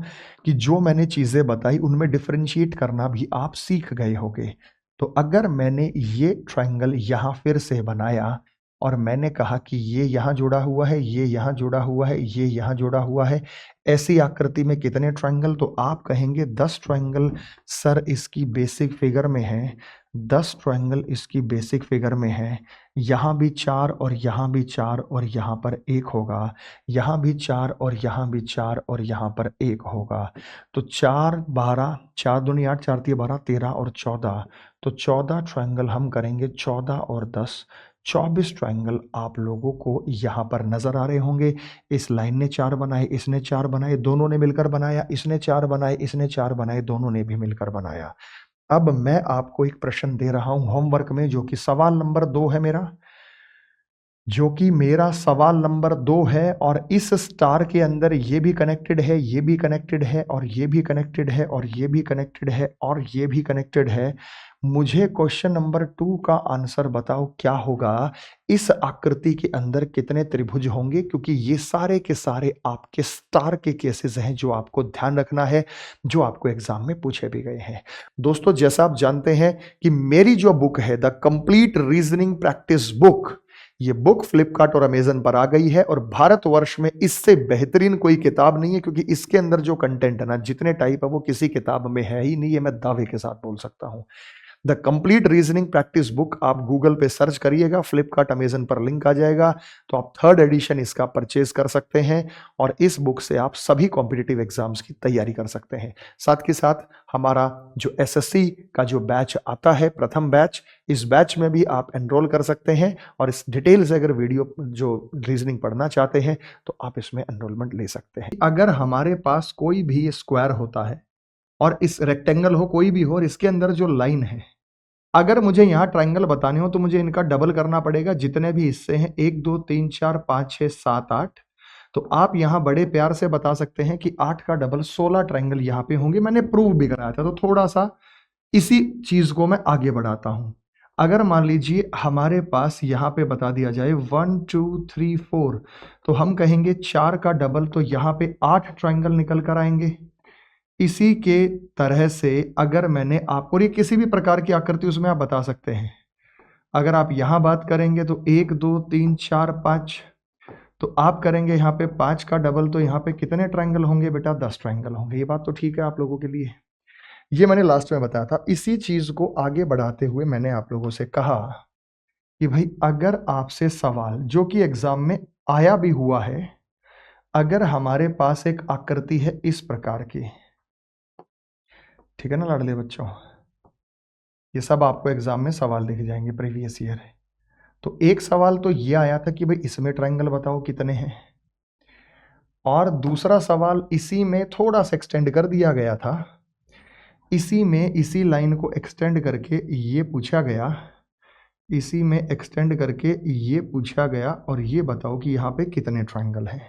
कि जो मैंने चीजें बताई उनमें डिफरेंशिएट करना भी आप सीख गए होंगे। तो अगर मैंने ये ट्रायंगल यहां फिर से बनाया और मैंने कहा कि ये यहां जुड़ा हुआ है, ये यहां जुड़ा हुआ है, ये यहां जुड़ा हुआ है, ऐसी आकृति में कितने ट्रायंगल? तो आप कहेंगे 10 ट्रायंगल सर इसकी बेसिक फिगर में है। 10 ट्रायंगल इसकी बेसिक फिगर में है। यहाँ भी 4 और यहाँ भी 4 और यहाँ पर 1 होगा, यहाँ भी 4 और यहाँ भी 4 और यहाँ पर 1 होगा। तो 4 12, 4 दूनी 8, 4 तिया 12, 13 और 14, तो 14 ट्रायंगल हम करेंगे। 14 और 10 24 ट्रायंगल आप लोगों को यहाँ पर नजर आ रहे होंगे। इस लाइन ने 4 बनाए, इसने 4 बनाए, दोनों ने मिलकर बनाया, इसने 4 बनाए, इसने 4 बनाए, दोनों ने भी मिलकर बनाया। अब मैं आपको एक प्रश्न दे रहा हूं होमवर्क में, जो कि सवाल नंबर 2 है मेरा, जो कि मेरा सवाल नंबर 2 है। और इस स्टार के अंदर ये भी कनेक्टेड है, ये भी कनेक्टेड है, और ये भी कनेक्टेड है, और ये भी कनेक्टेड है, और ये भी कनेक्टेड है। मुझे क्वेश्चन नंबर 2 का आंसर बताओ क्या होगा? इस आकृति के अंदर कितने त्रिभुज होंगे? क्योंकि ये सारे के सारे आपके स्टार के केसेस हैं जो आपको ध्यान रखना है, जो आपको एग्जाम में पूछे भी गए हैं। दोस्तों, जैसा आप जानते हैं कि मेरी जो बुक है the complete reasoning practice book, ये बुक फ्लिपकार्ट और अमेजन पर आ गई है, और भारतवर्ष में इससे बेहतरीन कोई किताब नहीं है, क्योंकि इसके अंदर जो कंटेंट है ना, जितने टाइप है वो किसी किताब में है ही नहीं है, मैं दावे के साथ बोल सकता हूं। The complete reasoning practice book आप गूगल पे सर्च करिएगा, फ्लिपकार्ट अमेजन पर लिंक आ जाएगा, तो आप 3rd एडिशन इसका परचेज कर सकते हैं, और इस बुक से आप सभी कॉम्पिटिटिव एग्जाम्स की तैयारी कर सकते हैं। साथ के साथ हमारा जो एसएससी का जो बैच आता है, प्रथम बैच, इस बैच में भी आप एनरोल कर सकते हैं, और इस डिटेल से अगर वीडियो जो रीजनिंग पढ़ना चाहते हैं तो आप इसमें एनरोलमेंट ले सकते हैं। अगर हमारे पास कोई भी स्क्वायर होता है और इस रेक्टेंगल हो, कोई भी हो, और इसके अंदर जो लाइन है, अगर मुझे यहाँ ट्रायंगल बताने हो तो मुझे इनका डबल करना पड़ेगा। जितने भी हिस्से हैं 1 2 3 4 5 6 7 8, तो आप यहाँ बड़े प्यार से बता सकते हैं कि 8 का डबल 16 ट्रायंगल यहाँ पे होंगे। मैंने प्रूव भी कराया था, तो थोड़ा सा इसी चीज को मैं आगे बढ़ाता हूं। अगर मान लीजिए हमारे पास यहाँ पे बता दिया जाए 1 2 3 4, तो हम कहेंगे 4 का डबल, तो यहाँ पे 8 ट्रायंगल निकल कर आएंगे। इसी के तरह से अगर मैंने आपको, और ये किसी भी प्रकार की आकृति उसमें आप बता सकते हैं, अगर आप यहां बात करेंगे तो 1 2 3 4 5, तो आप करेंगे यहाँ पे 5 का डबल, तो यहाँ पे कितने ट्रायंगल होंगे बेटा? 10 ट्रायंगल होंगे। ये बात तो ठीक है आप लोगों के लिए, ये मैंने लास्ट में बताया था। इसी चीज को आगे बढ़ाते हुए मैंने आप लोगों से कहा कि भाई अगर आपसे सवाल जो कि एग्जाम में आया भी हुआ है, अगर हमारे पास एक आकृति है इस प्रकार की, ठीक है ना लाडले बच्चों, ये सब आपको एग्जाम में सवाल दिख जाएंगे प्रीवियस ईयर। तो एक सवाल तो ये आया था कि भाई इसमें ट्रायंगल बताओ कितने हैं, और दूसरा सवाल इसी में थोड़ा सा एक्सटेंड कर दिया गया था, इसी में इसी लाइन को एक्सटेंड करके ये पूछा गया, इसी में एक्सटेंड करके ये पूछा गया, और ये बताओ कि यहाँ पे कितने ट्रायंगल हैं।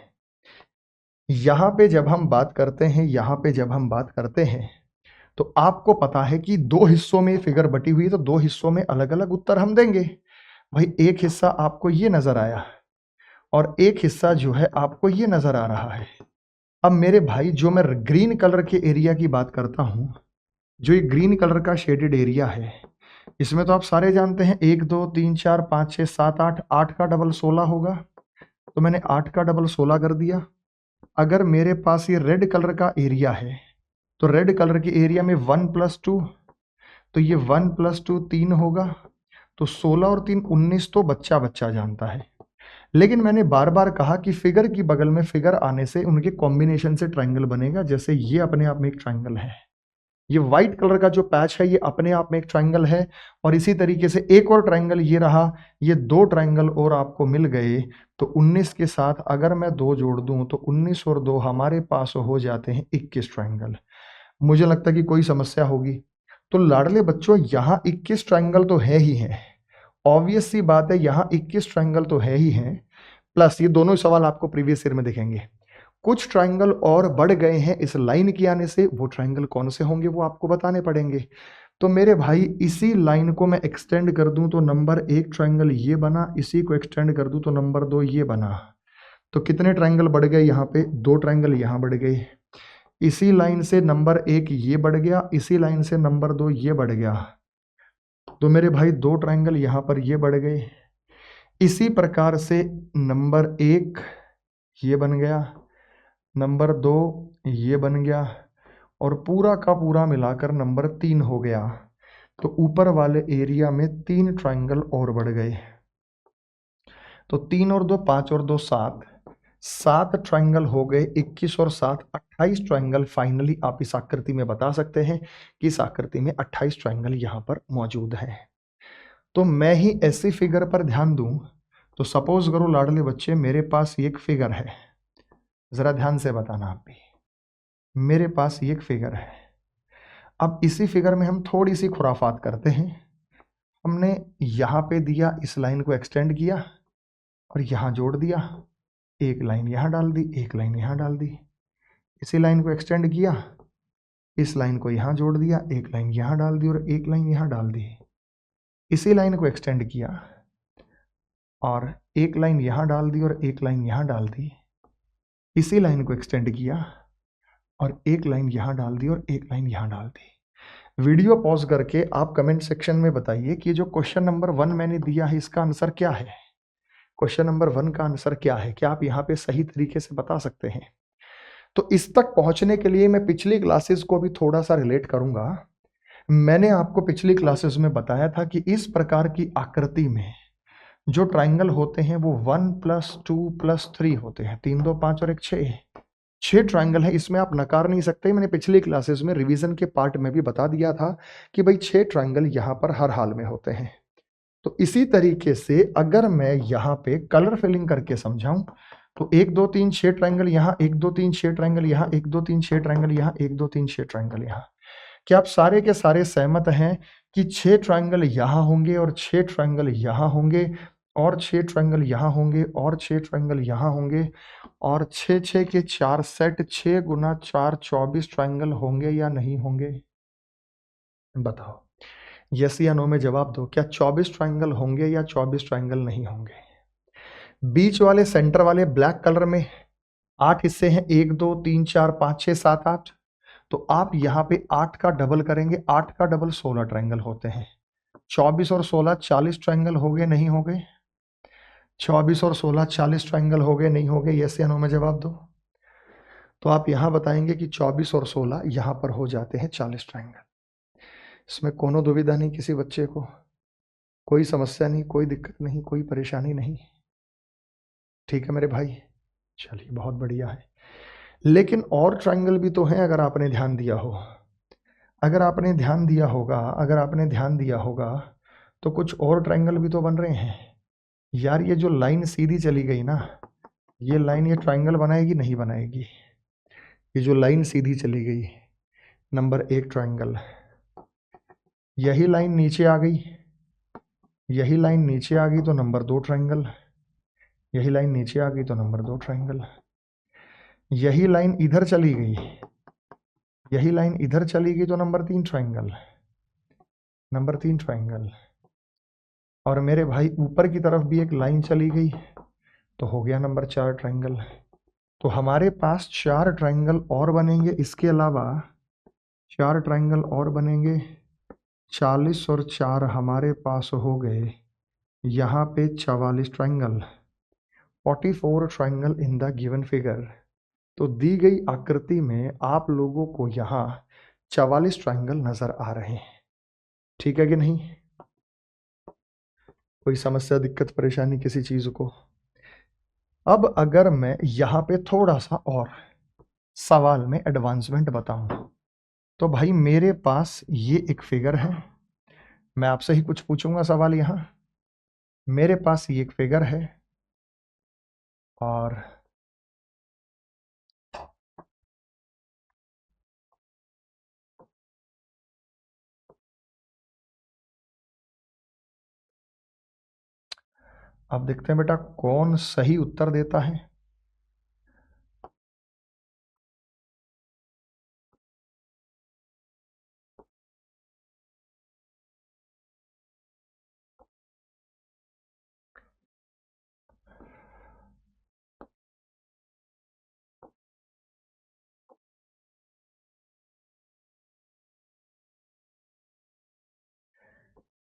यहाँ पे जब हम बात करते हैं, यहाँ पे जब हम बात करते हैं, तो आपको पता है कि दो हिस्सों में फिगर बटी हुई है, तो दो हिस्सों में अलग अलग उत्तर हम देंगे। भाई एक हिस्सा आपको ये नजर आया और एक हिस्सा जो है आपको ये नजर आ रहा है। अब मेरे भाई जो मैं ग्रीन कलर के एरिया की बात करता हूं, जो ये ग्रीन कलर का शेडेड एरिया है, इसमें तो आप सारे जानते हैं 1 2 3 4 5 6 7 8, 8 का डबल 16 होगा, तो मैंने 8 का डबल 16 कर दिया। अगर मेरे पास ये रेड कलर का एरिया है, तो रेड कलर के एरिया में 1 + 2, तो ये 1 + 2 3 होगा, तो 16 और 3 19 तो बच्चा बच्चा जानता है। लेकिन मैंने बार बार कहा कि फिगर की बगल में फिगर आने से उनके कॉम्बिनेशन से ट्रायंगल बनेगा। जैसे ये अपने आप में एक ट्रायंगल है, ये व्हाइट कलर का जो पैच है ये अपने आप में एक ट्रायंगल है, और इसी तरीके से एक और ट्रायंगल ये रहा, ये दो ट्रायंगल और आपको मिल गए। तो 19 के साथ अगर मैं 2 जोड़ दूं तो 19 और 2 हमारे पास हो जाते हैं 21 ट्रायंगल। मुझे लगता है कि कोई समस्या होगी। तो लाडले बच्चों यहाँ 21 ट्रायंगल तो है ही है, ऑब्वियस सी बात है, यहाँ 21 ट्रायंगल तो है ही है, प्लस ये दोनों सवाल आपको प्रीवियस ईयर में दिखेंगे। कुछ ट्रायंगल और बढ़ गए हैं इस लाइन के आने से, वो ट्रायंगल कौन से होंगे वो आपको बताने पड़ेंगे। तो मेरे भाई इसी लाइन को मैं एक्सटेंड कर दूं तो नंबर 1 ट्रायंगल ये बना, इसी को एक्सटेंड कर दूं तो नंबर 2 ये बना। तो कितने ट्रायंगल बढ़ गए यहाँ पे? 2 ट्रायंगल यहाँ बढ़ गए। इसी लाइन से नंबर 1 ये बढ़ गया, इसी लाइन से नंबर 2 ये बढ़ गया, तो मेरे भाई 2 ट्रायंगल यहाँ पर ये बढ़ गए। इसी प्रकार से नंबर 1 ये बन गया, नंबर 2 ये बन गया, और पूरा का पूरा मिलाकर नंबर 3 हो गया। तो ऊपर वाले एरिया में 3 ट्रायंगल और बढ़ गए। तो 3 और 2 5 और 2 7, 7 ट्रायंगल हो गए। 21 और 7 28 ट्रायंगल फाइनली आप इस आकृति में बता सकते हैं कि इस आकृति में 28 ट्रायंगल यहाँ पर मौजूद है। तो मैं ही ऐसी फिगर पर ध्यान दूं, तो सपोज करो लाडले बच्चे मेरे पास एक फिगर है, जरा ध्यान से बताना आप भी, मेरे पास एक फिगर है। अब इसी फिगर में हम थोड़ी सी खुराफात करते हैं। हमने यहाँ पे दिया, इस लाइन को एक्सटेंड किया और यहाँ जोड़ दिया, एक लाइन यहाँ डाल दी, एक लाइन यहाँ डाल दी। इसी लाइन को एक्सटेंड किया, इस लाइन को यहाँ जोड़ दिया, एक लाइन यहाँ डाल दी और एक लाइन यहाँ डाल दी। इसी लाइन को एक्सटेंड किया और एक लाइन यहाँ डाल दी और एक लाइन यहाँ डाल दी। इसी लाइन को एक्सटेंड किया और एक लाइन यहाँ डाल दी और एक लाइन यहाँ डाल दी। वीडियो पॉज करके आप कमेंट सेक्शन में बताइए कि जो क्वेश्चन नंबर 1 मैंने दिया है इसका आंसर क्या है। क्वेश्चन नंबर 1 का आंसर क्या है, क्या आप यहाँ पे सही तरीके से बता सकते हैं? तो इस तक पहुंचने के लिए मैं पिछली क्लासेस को भी थोड़ा सा रिलेट करूंगा। मैंने आपको पिछली क्लासेस में बताया था कि इस प्रकार की आकृति में जो ट्राइंगल होते हैं वो 1 + 2 + 3 होते हैं। 3 2 5 और 1 6 ट्राइंगल है, इसमें आप नकार नहीं सकते। मैंने पिछली क्लासेस में रिवीजन के पार्ट में भी बता दिया था कि भाई 6 ट्राइंगल यहाँ पर हर हाल में होते हैं। तो इसी तरीके से अगर मैं यहाँ पे कलर फिलिंग करके समझाऊं तो 1 2 3 6 ट्राइंगल यहाँ, 1 2 3 6 ट्राइंगल यहाँ, 1 2 3 6 ट्राइंगल यहाँ, 1 2 3 6 ट्राइंगल यहाँ। क्या आप सारे के सारे सहमत हैं कि 6 ट्राइंगल यहाँ होंगे और 6 ट्राइंगल यहाँ होंगे और 6 ट्राइंगल यहाँ होंगे और 6 ट्राइंगल यहाँ होंगे और 6 6 के 4 सेट, 6 × 4 24 ट्राइंगल होंगे या नहीं होंगे? बताओ, यस या नो में जवाब दो। क्या 24 ट्राइंगल होंगे या 24 ट्राइंगल नहीं होंगे? बीच वाले सेंटर वाले ब्लैक कलर में 8 हिस्से हैं, 1 2 3 4 5 6 7 8। तो आप यहाँ पे 8 का डबल करेंगे, 8 का डबल 16 ट्रायंगल होते हैं। 24 और 16 40 ट्रायंगल हो गए, नहीं हो गए? 24 और 16 40 ट्रायंगल हो गए, नहीं हो गए? यस या नो में जवाब दो। तो आप यहाँ बताएंगे कि 24 और 16 यहाँ पर हो जाते हैं 40 ट्रायंगल। इसमें कोनो दुविधा नहीं किसी बच्चे को, कोई समस्या नहीं, कोई दिक्कत नहीं, कोई परेशानी नहीं। ठीक है मेरे भाई, चलिए बहुत बढ़िया है। लेकिन और ट्रायंगल भी तो हैं, अगर आपने ध्यान दिया हो, अगर आपने ध्यान दिया होगा, अगर आपने ध्यान दिया होगा तो कुछ और ट्रायंगल भी तो बन रहे हैं यार। ये जो लाइन सीधी चली गई ना, ये लाइन ये ट्रायंगल बनाएगी नहीं बनाएगी? ये जो लाइन सीधी चली गई, नंबर 1 ट्रायंगल, यही लाइन नीचे आ गई, यही लाइन नीचे आ गई तो नंबर 2 ट्रायंगल, यही लाइन नीचे आ गई तो नंबर 2 ट्रायंगल, यही लाइन इधर चली गई, यही लाइन इधर चली गई तो नंबर 3 ट्रायंगल, नंबर 3 ट्रायंगल। और मेरे भाई ऊपर की तरफ भी एक लाइन चली गई तो हो गया नंबर 4 ट्रायंगल। तो हमारे पास 4 ट्रायंगल और बनेंगे, इसके अलावा 4 ट्रायंगल और बनेंगे। 40 और 4 हमारे पास हो गए यहाँ पे 44 triangle, 44 triangle in the given figure. तो दी गई आकृति में आप लोगों को यहाँ 44 ट्रायंगल नजर आ रहे हैं। ठीक है कि नहीं? कोई समस्या, दिक्कत, परेशानी किसी चीज को? अब अगर मैं यहाँ पे थोड़ा सा और सवाल में एडवांसमेंट बताऊं तो भाई मेरे पास ये एक फिगर है, मैं आपसे ही कुछ पूछूंगा सवाल। यहाँ मेरे पास ये एक फिगर है और अब देखते हैं बेटा कौन सही उत्तर देता है।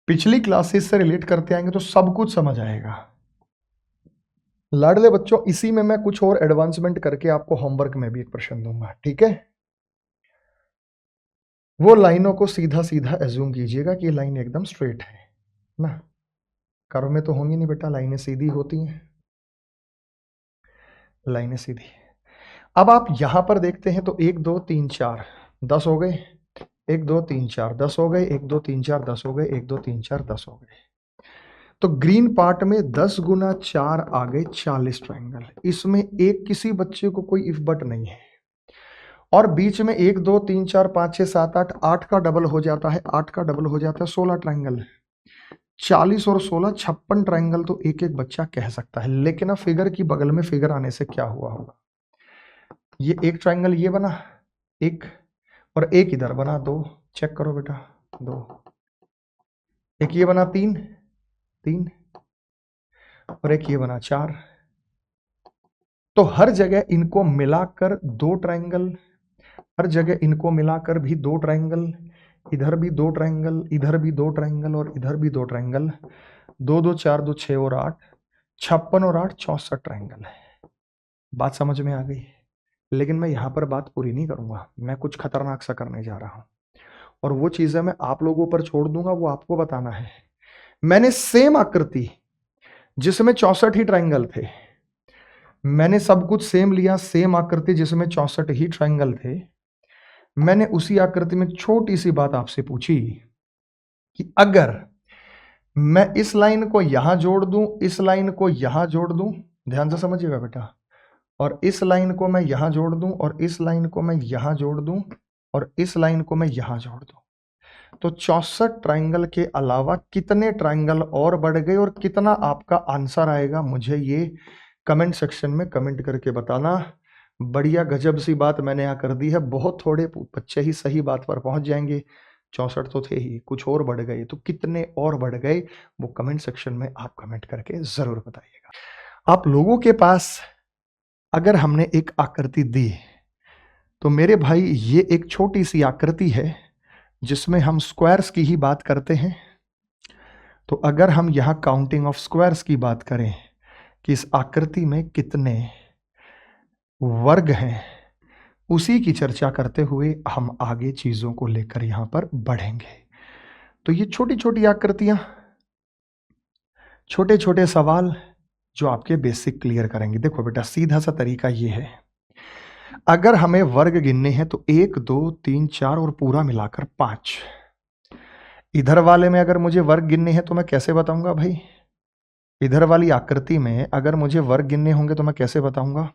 पिछली क्लासेस से रिलेट करते आएंगे तो सब कुछ समझ आएगा। लाडले बच्चों, इसी में मैं कुछ और एडवांसमेंट करके आपको होमवर्क में भी एक प्रश्न दूंगा, ठीक है? वो लाइनों को सीधा सीधा एज्यूम कीजिएगा कि ये लाइन एकदम स्ट्रेट है ना। कारों में तो होंगी नहीं बेटा, लाइनें सीधी होती हैं, लाइनें सीधी। अब आप यहां पर देखते हैं तो 1 2 3 4 10 हो गए, 1 2 3 4 10 हो गए, 1 2 3 4 10 हो गए, 1 2 3 4 10 हो गए। तो ग्रीन पार्ट में 10 गुना 4 आ गए 40 ट्रायंगल। इसमें एक किसी बच्चे को कोई इफ बट नहीं है। और बीच में 1 2 3 4 5 6 7 8 8 का डबल हो जाता है, 8 का डबल हो जाता है 16 ट्रायंगल। 40 और 16 56 ट्रायंगल तो एक एक बच्चा कह सकता है। लेकिन अब फिगर की बगल में फिगर आने से क्या हुआ होगा? ये एक ट्रायंगल ये बना एक, और एक इधर बना 2। चेक करो बेटा 2, एक ये बना 3 3, और एक ये बना 4। तो हर जगह इनको मिलाकर 2 ट्रायंगल, हर जगह इनको मिलाकर भी 2 ट्रायंगल, इधर भी 2 ट्रायंगल, इधर भी 2 ट्रायंगल और इधर भी 2 ट्रायंगल। 2 2 4 2 6 और 8, 56 और 8 64 ट्रायंगल है। बात समझ में आ गई? लेकिन मैं यहां पर बात पूरी नहीं करूंगा, मैं कुछ खतरनाक सा करने जा रहा हूं और वो चीजें मैं आप लोगों पर छोड़ दूंगा, वो आपको बताना है। मैंने सेम आकृति जिसमें 64 ही ट्रायंगल थे, मैंने सब कुछ सेम लिया, सेम आकृति जिसमें 64 ही ट्रायंगल थे। मैंने उसी आकृति में छोटी सी बात आपसे पूछी कि अगर मैं इस लाइन को यहां जोड़ दूं, इस लाइन को यहां जोड़ दूं, ध्यान से समझिएगा बेटा, और इस लाइन को मैं यहां जोड़ दूं, और इस लाइन को मैं यहां जोड़ दूं, और इस लाइन को मैं यहां जोड़ दूं, तो 64 ट्रायंगल के अलावा कितने ट्रायंगल और बढ़ गए और कितना आपका आंसर आएगा? मुझे ये कमेंट सेक्शन में कमेंट करके बताना। बढ़िया गजब सी बात मैंने यहाँ कर दी है, बहुत थोड़े बच्चे ही सही बात पर पहुंच जाएंगे। 64 तो थे ही, कुछ और बढ़ गए, तो कितने और बढ़ गए वो कमेंट सेक्शन में आप कमेंट करके जरूर बताइएगा। आप लोगों के पास अगर हमने एक आकृति दी तो मेरे भाई ये एक छोटी सी आकृति है जिसमें हम स्क्वायर्स की ही बात करते हैं। तो अगर हम यहाँ काउंटिंग ऑफ स्क्वायर्स की बात करें कि इस आकृति में कितने वर्ग हैं, उसी की चर्चा करते हुए हम आगे चीजों को लेकर यहां पर बढ़ेंगे। तो ये छोटी छोटी आकृतियां, छोटे छोटे सवाल जो आपके बेसिक क्लियर करेंगे। देखो बेटा, सीधा सा तरीका ये है, अगर हमें वर्ग गिनने हैं तो 1 2 3 4 और पूरा मिलाकर 5। इधर वाले में अगर मुझे वर्ग गिनने हैं तो मैं कैसे बताऊंगा भाई? इधर वाली आकृति में अगर मुझे वर्ग गिनने होंगे तो मैं कैसे बताऊंगा?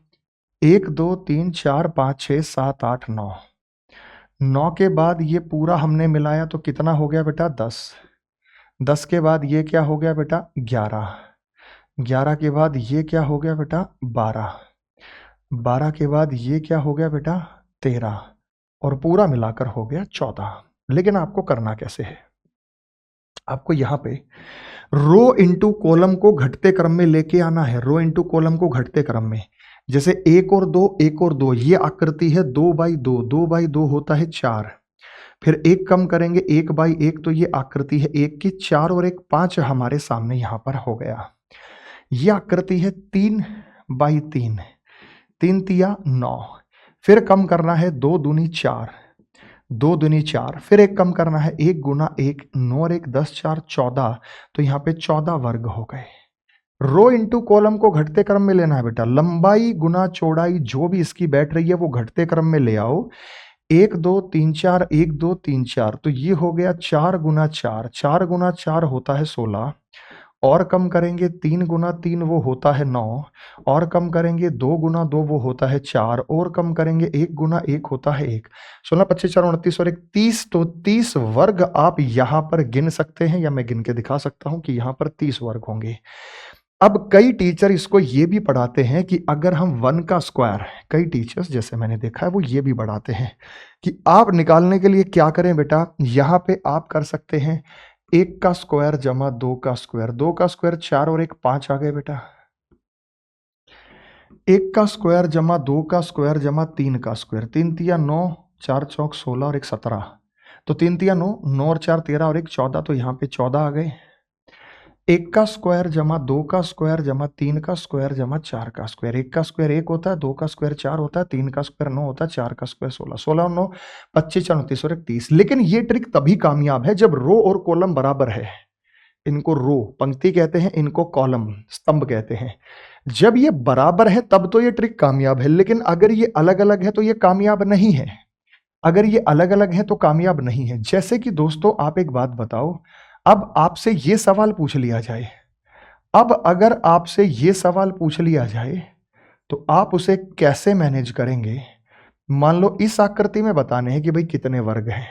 1 2 3 4 5 6 7 8 9। 9 के बाद ये पूरा हमने मिलाया तो कितना हो गया बेटा? 10। 10 के बाद ये क्या हो गया बेटा? 11। 11 के बाद ये क्या हो गया बेटा? 12। 12 के बाद ये क्या हो गया बेटा? 13। और पूरा मिलाकर हो गया 14। लेकिन आपको करना कैसे है? आपको यहाँ पे रो इंटू कॉलम को घटते क्रम में लेके आना है। रो इंटू कॉलम को घटते क्रम में, जैसे 1 और 2 1 और 2, ये आकृति है 2 बाई 2, 2 बाई 2 होता है 4। फिर 1 कम करेंगे 1 बाई 1, तो ये आकृति है 1 की। 4 और 1 5 हमारे सामने यहां पर हो गया। ये आकृति है 3 बाई 3, 3 तिया 9। फिर कम करना है 2 दूनी 4, 2 दूनी 4। फिर 1 कम करना है 1 गुना 1, 9 और 1 10 4 14। तो यहाँ पे 14 वर्ग हो गए। रो इंटू कॉलम को घटते क्रम में लेना है बेटा। लंबाई गुना चौड़ाई जो भी इसकी बैठ रही है वो घटते क्रम में ले आओ। 1 2 3 4, 1 2 3 4, तो ये हो गया 4 गुना 4, 4 गुना 4 होता है 16। और कम करेंगे 3 गुना 3 वो होता है 9। और कम करेंगे 2 गुना 2 वो होता है 4। और कम करेंगे 1 गुना 1 होता है 1। 16 25 4 29 और 1 30। तो 30 वर्ग आप यहां पर गिन सकते हैं, या मैं गिन के दिखा सकता हूं कि यहां पर 30 वर्ग होंगे। अब कई टीचर इसको ये भी पढ़ाते हैं कि अगर हम 1 का स्क्वायर, कई टीचर्स जैसे मैंने देखा है वो ये भी बढ़ाते हैं कि आप निकालने के लिए क्या करें बेटा, यहां पे आप कर सकते हैं 1 का स्क्वायर जमा 2 का स्क्वायर। 2 का स्क्वायर 4 और 1 5 आ गए बेटा। 1 का स्क्वायर जमा 2 का स्क्वायर जमा 3 का स्क्वायर। 3 तिया 9, 4 चौक 16 और 1 17। तो 3 तिया 9, 9 और 4 13 और 1 14। तो यहाँ पे 14 आ गए। 1 का स्क्वायर जमा 2 का स्क्वायर जमा 3 का स्क्वायर जमा 4 का स्क्वायर। 1 का स्क्वायर 1 होता है, 2 का स्क्वायर 4 होता है, 3 का स्क्वायर 9 होता है, 4 का स्क्वायर 16। 16 और 9 25 4 29 और 1 30। लेकिन ये ट्रिक तभी कामयाब है जब रो और कॉलम बराबर है। इनको रो पंक्ति कहते हैं, इनको कॉलम स्तंभ कहते हैं। जब ये बराबर है तब तो ये ट्रिक कामयाब है, लेकिन अगर ये अलग अलग है तो ये कामयाब नहीं है। अगर ये अलग अलग है तो कामयाब नहीं है। जैसे कि दोस्तों आप एक बात बताओ, अब आपसे ये सवाल पूछ लिया जाए, अब अगर आपसे ये सवाल पूछ लिया जाए तो आप उसे कैसे मैनेज करेंगे? मान लो इस आकृति में बताने हैं कि भाई कितने वर्ग हैं,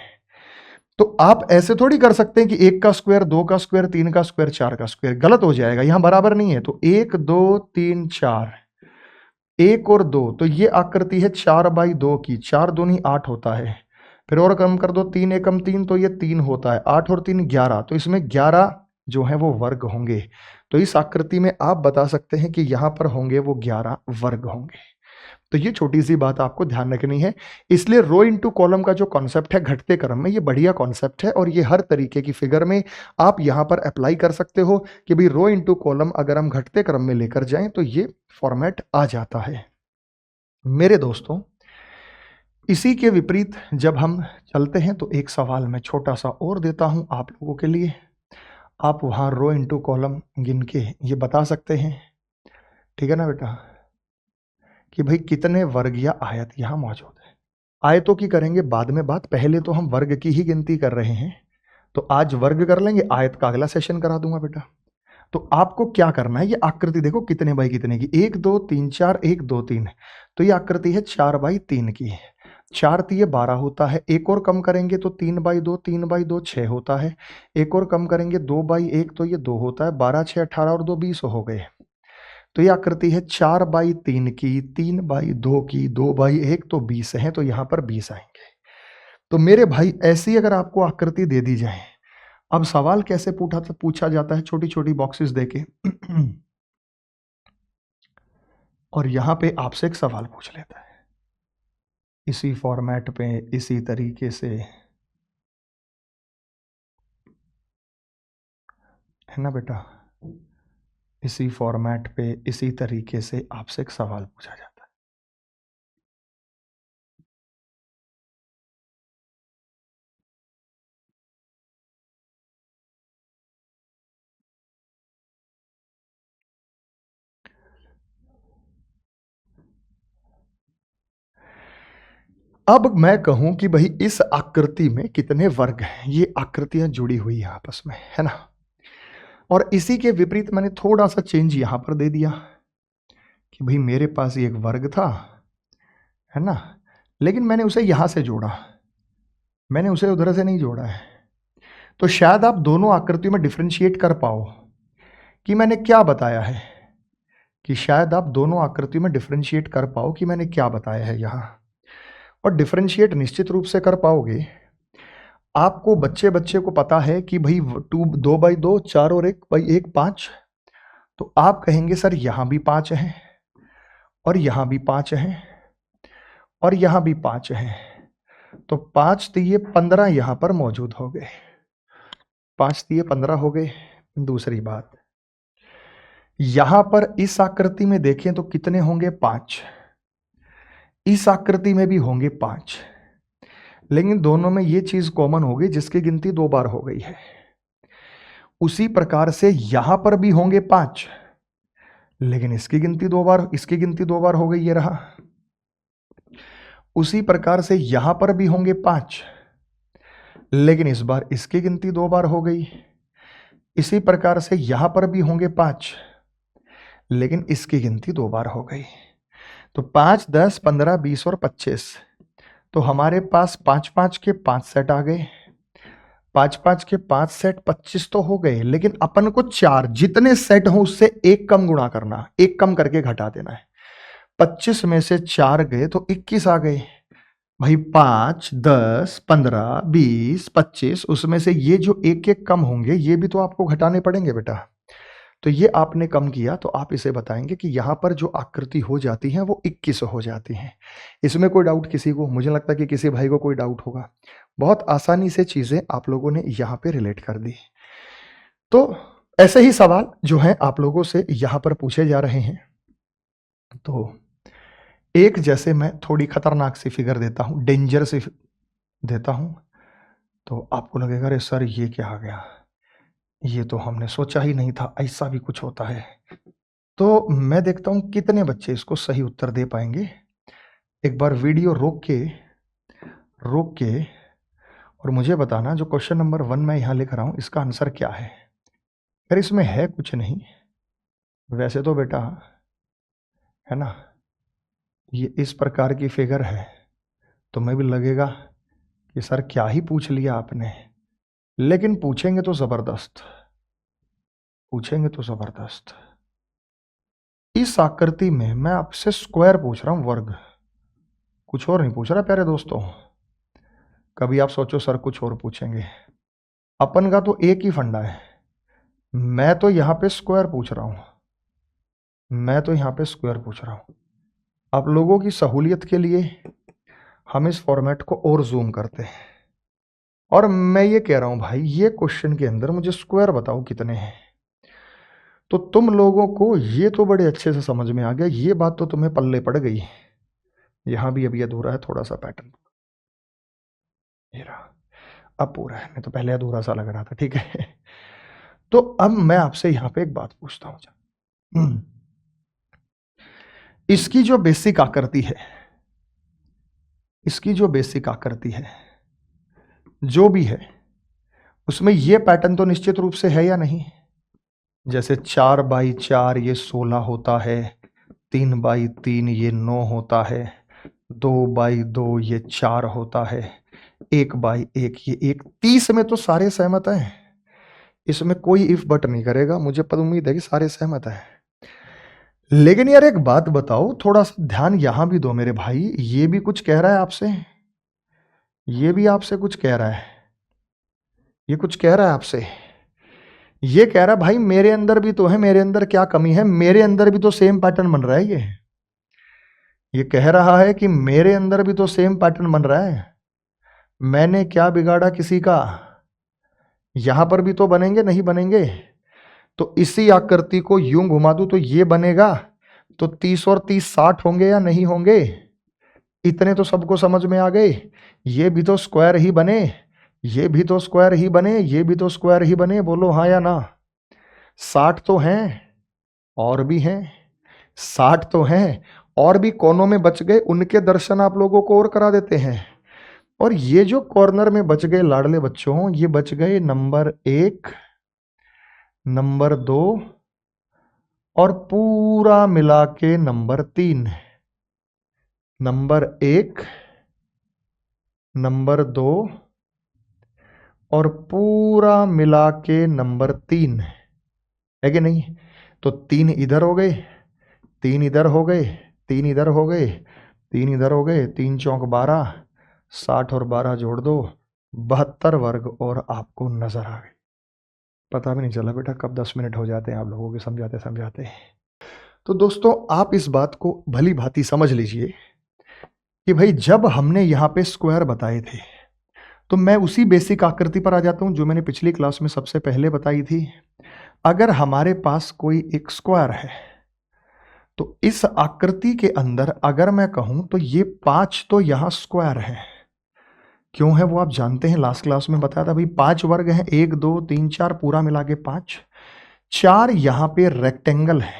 तो आप ऐसे थोड़ी कर सकते हैं कि 1 का स्क्वायर 2 का स्क्वायर 3 का स्क्वायर 4 का स्क्वायर, गलत हो जाएगा, यहां बराबर नहीं है। तो 1 2 3 4, 1 और 2, तो ये आकृति है 4 बाई 2 की। 4 दूनी 8 होता है। फिर और कम कर दो, 3 एकम 3, तो ये 3 होता है। 8 और 3 11, तो इसमें 11 जो है वो वर्ग होंगे। तो इस आकृति में आप बता सकते हैं कि यहां पर होंगे वो 11 वर्ग होंगे। तो ये छोटी सी बात आपको ध्यान रखनी है। इसलिए रो इंटू कॉलम का जो कॉन्सेप्ट है घटते क्रम में, ये बढ़िया कॉन्सेप्ट है और ये हर तरीके की फिगर में आप यहां पर अप्लाई कर सकते हो कि भाई रो इंटू कॉलम अगर हम घटते क्रम में लेकर जाएं तो ये फॉर्मेट आ जाता है। मेरे दोस्तों, इसी के विपरीत जब हम चलते हैं तो एक सवाल मैं छोटा सा और देता हूं आप लोगों के लिए। आप वहां रो इंटू कॉलम गिन के ये बता सकते हैं, ठीक है ना बेटा, कि भाई कितने वर्ग या आयत यहां मौजूद है। आयतों की करेंगे बाद में बात, पहले तो हम वर्ग की ही गिनती कर रहे हैं। तो आज वर्ग कर लेंगे, आयत का अगला सेशन करा दूंगा बेटा। तो आपको क्या करना है, ये आकृति देखो कितने बाई कितने की, 1 2 3 4 1 2 3। तो ये आकृति है 4 बाई 3 की। 4 तिये 12 होता है। एक और कम करेंगे तो 3 बाई 2, 3 बाई 2 6 होता है। एक और कम करेंगे 2 बाई 1, तो ये 2 होता है। 12 6 18 और 2 20 हो गए। तो ये आकृति है 4 बाई 3 की, 3 बाई 2 की, 2 बाई 1, तो 20 है। तो यहां पर 20 आएंगे। तो मेरे भाई ऐसी अगर आपको आकृति दे दी जाए, अब सवाल कैसे पूछा जाता है, छोटी छोटी बॉक्सेस देके और यहां पे आपसे एक सवाल पूछ लेता है। इसी फॉर्मेट पे इसी तरीके से, है ना बेटा, इसी फॉर्मेट पे इसी तरीके से आपसे एक सवाल पूछा जाता है। अब मैं कहूं कि भाई इस आकृति में कितने वर्ग हैं, ये आकृतियां जुड़ी हुई हैं आपस में, है ना। और इसी के विपरीत मैंने थोड़ा सा चेंज यहां पर दे दिया कि भाई मेरे पास ये एक वर्ग था, है ना, लेकिन मैंने उसे यहां से जोड़ा, मैंने उसे उधर से नहीं जोड़ा है। तो शायद आप दोनों आकृतियों में डिफरेंशिएट कर पाओ कि मैंने क्या बताया है, कि शायद आप दोनों आकृतियों में डिफरेंशिएट कर पाओ कि मैंने क्या बताया है यहां। और डिफरेंशिएट निश्चित रूप से कर पाओगे। आपको बच्चे बच्चे को पता है कि भाई 2/2 4 और 1/1 5, तो आप कहेंगे सर यहां भी 5 है और यहां भी 5 है और यहां भी 5 है, तो 5 दिए 15 यहां पर मौजूद हो गए, 5 दिए 15 हो गए। दूसरी बात, यहां पर इस आकृति में देखें तो कितने होंगे, 5, इस आकृति में भी होंगे 5, लेकिन दोनों में ये चीज कॉमन हो गई जिसकी गिनती 2 बार हो गई है। उसी प्रकार से यहां पर भी होंगे 5, लेकिन इसकी गिनती 2 बार, इसकी गिनती 2 बार हो गई, ये रहा। उसी प्रकार से यहां पर भी होंगे 5, लेकिन इस बार इसकी गिनती 2 बार हो गई। इसी प्रकार से यहां पर भी होंगे 5, लेकिन इसकी गिनती 2 बार हो गई। तो 5 10 15 20 और 25, तो हमारे पास 5 5 के 5 सेट आ गए, 5 5 के 5 सेट 25 तो हो गए, लेकिन अपन को 4 जितने सेट हो उससे एक कम गुणा करना, एक कम करके घटा देना है। 25 में से 4 गए तो 21 आ गए। भाई 5 10 15 20 25, उसमें से ये जो एक एक कम होंगे ये भी तो आपको घटाने पड़ेंगे बेटा। तो ये आपने कम किया तो आप इसे बताएंगे कि यहां पर जो आकृति हो जाती है वो 21 हो जाती है। इसमें कोई डाउट किसी को? मुझे लगता है कि किसी भाई को कोई डाउट होगा। बहुत आसानी से चीजें आप लोगों ने यहां पे रिलेट कर दी। तो ऐसे ही सवाल जो है आप लोगों से यहां पर पूछे जा रहे हैं। तो एक जैसे मैं थोड़ी खतरनाक सी फिगर देता हूं, डेंजर सी देता हूं, तो आपको लगेगा अरे सर ये क्या आ गया, ये तो हमने सोचा ही नहीं था ऐसा भी कुछ होता है। तो मैं देखता हूं कितने बच्चे इसको सही उत्तर दे पाएंगे। एक बार वीडियो रोक के और मुझे बताना जो क्वेश्चन नंबर 1 मैं यहां लिख रहा हूं इसका आंसर क्या है। यार इसमें है कुछ नहीं वैसे तो बेटा, है ना, ये इस प्रकार की फिगर है, तो मैं भी लगेगा कि सर क्या ही पूछ लिया आपने, लेकिन पूछेंगे तो जबरदस्त, पूछेंगे तो जबरदस्त। इस आकृति में मैं आपसे स्क्वायर पूछ रहा हूं, वर्ग, कुछ और नहीं पूछ रहा प्यारे दोस्तों। कभी आप सोचो सर कुछ और पूछेंगे, अपन का तो एक ही फंडा है। मैं तो यहां पे स्क्वायर पूछ रहा हूं, मैं तो यहां पे स्क्वायर पूछ रहा हूं। आप लोगों की सहूलियत के लिए हम इस फॉर्मेट को और जूम करते हैं, और मैं ये कह रहा हूं भाई ये क्वेश्चन के अंदर मुझे स्क्वायर बताओ कितने हैं। तो तुम लोगों को ये तो बड़े अच्छे से समझ में आ गया, ये बात तो तुम्हें पल्ले पड़ गई। यहां भी अभी अधूरा है थोड़ा सा पैटर्न, ये रहा, अब पूरा है, नहीं तो पहले अधूरा सा लग रहा था, ठीक है। तो अब मैं आपसे यहां पे एक बात पूछता हूं, इसकी जो बेसिक आकृति है, इसकी जो बेसिक आकृति है जो भी है, उसमें ये पैटर्न तो निश्चित रूप से है या नहीं। जैसे 4/4 ये 16 होता है, 3/3 ये 9 होता है, 2/2 ये 4 होता है, 1/1 ये 1। 30 में तो सारे सहमत हैं, इसमें कोई इफ बट नहीं करेगा, मुझे पर उम्मीद है कि सारे सहमत हैं। लेकिन यार एक बात बताओ, थोड़ा सा ध्यान यहां भी दो मेरे भाई, ये भी कुछ कह रहा है आपसे, ये भी आपसे कुछ कह रहा है, ये कुछ कह रहा है आपसे, ये कह रहा है भाई मेरे अंदर भी तो है, मेरे अंदर क्या कमी है, मेरे अंदर भी तो सेम पैटर्न बन रहा है। ये कह रहा है कि मेरे अंदर भी तो सेम पैटर्न बन रहा है, मैंने क्या बिगाड़ा किसी का, यहां पर भी तो बनेंगे नहीं बनेंगे। तो इसी आकृति को यूं घुमा दूं तो ये बनेगा, तो 30 और 30 60 होंगे या नहीं होंगे? इतने तो सबको समझ में आ गए। ये भी तो स्क्वायर ही बने, ये भी तो स्क्वायर ही बने, ये भी तो स्क्वायर ही बने, बोलो हाँ या ना। 60 तो हैं और भी हैं, 60 तो हैं और भी कोनों में बच गए, उनके दर्शन आप लोगों को और करा देते हैं। और ये जो कॉर्नर में बच गए लाडले बच्चों, ये बच गए नंबर 1, नंबर 2 और पूरा मिला के नंबर 3। नंबर 1, नंबर 2 और पूरा मिला के नंबर 3 है कि नहीं? तो 3 इधर हो गए, 3 इधर हो गए, 3 इधर हो गए, 3 इधर हो गए, 3 चौक 12, 60 और 12 जोड़ दो 72 वर्ग और आपको नजर आ गए। पता भी नहीं चला बेटा कब 10 मिनट हो जाते हैं आप लोगों के समझाते समझाते। तो दोस्तों आप इस बात को भली भांति समझ लीजिए कि भाई जब हमने यहाँ पे स्क्वायर बताए थे तो मैं उसी बेसिक आकृति पर आ जाता हूं जो मैंने पिछली क्लास में सबसे पहले बताई थी। अगर हमारे पास कोई एक स्क्वायर है तो इस आकृति के अंदर अगर मैं कहूं तो ये 5 तो यहां स्क्वायर है। क्यों है वो आप जानते हैं, लास्ट क्लास में बताया था भाई 5 वर्ग है, 1 2 3 4 पूरा मिला के 5। 4 यहां पे रेक्टेंगल है,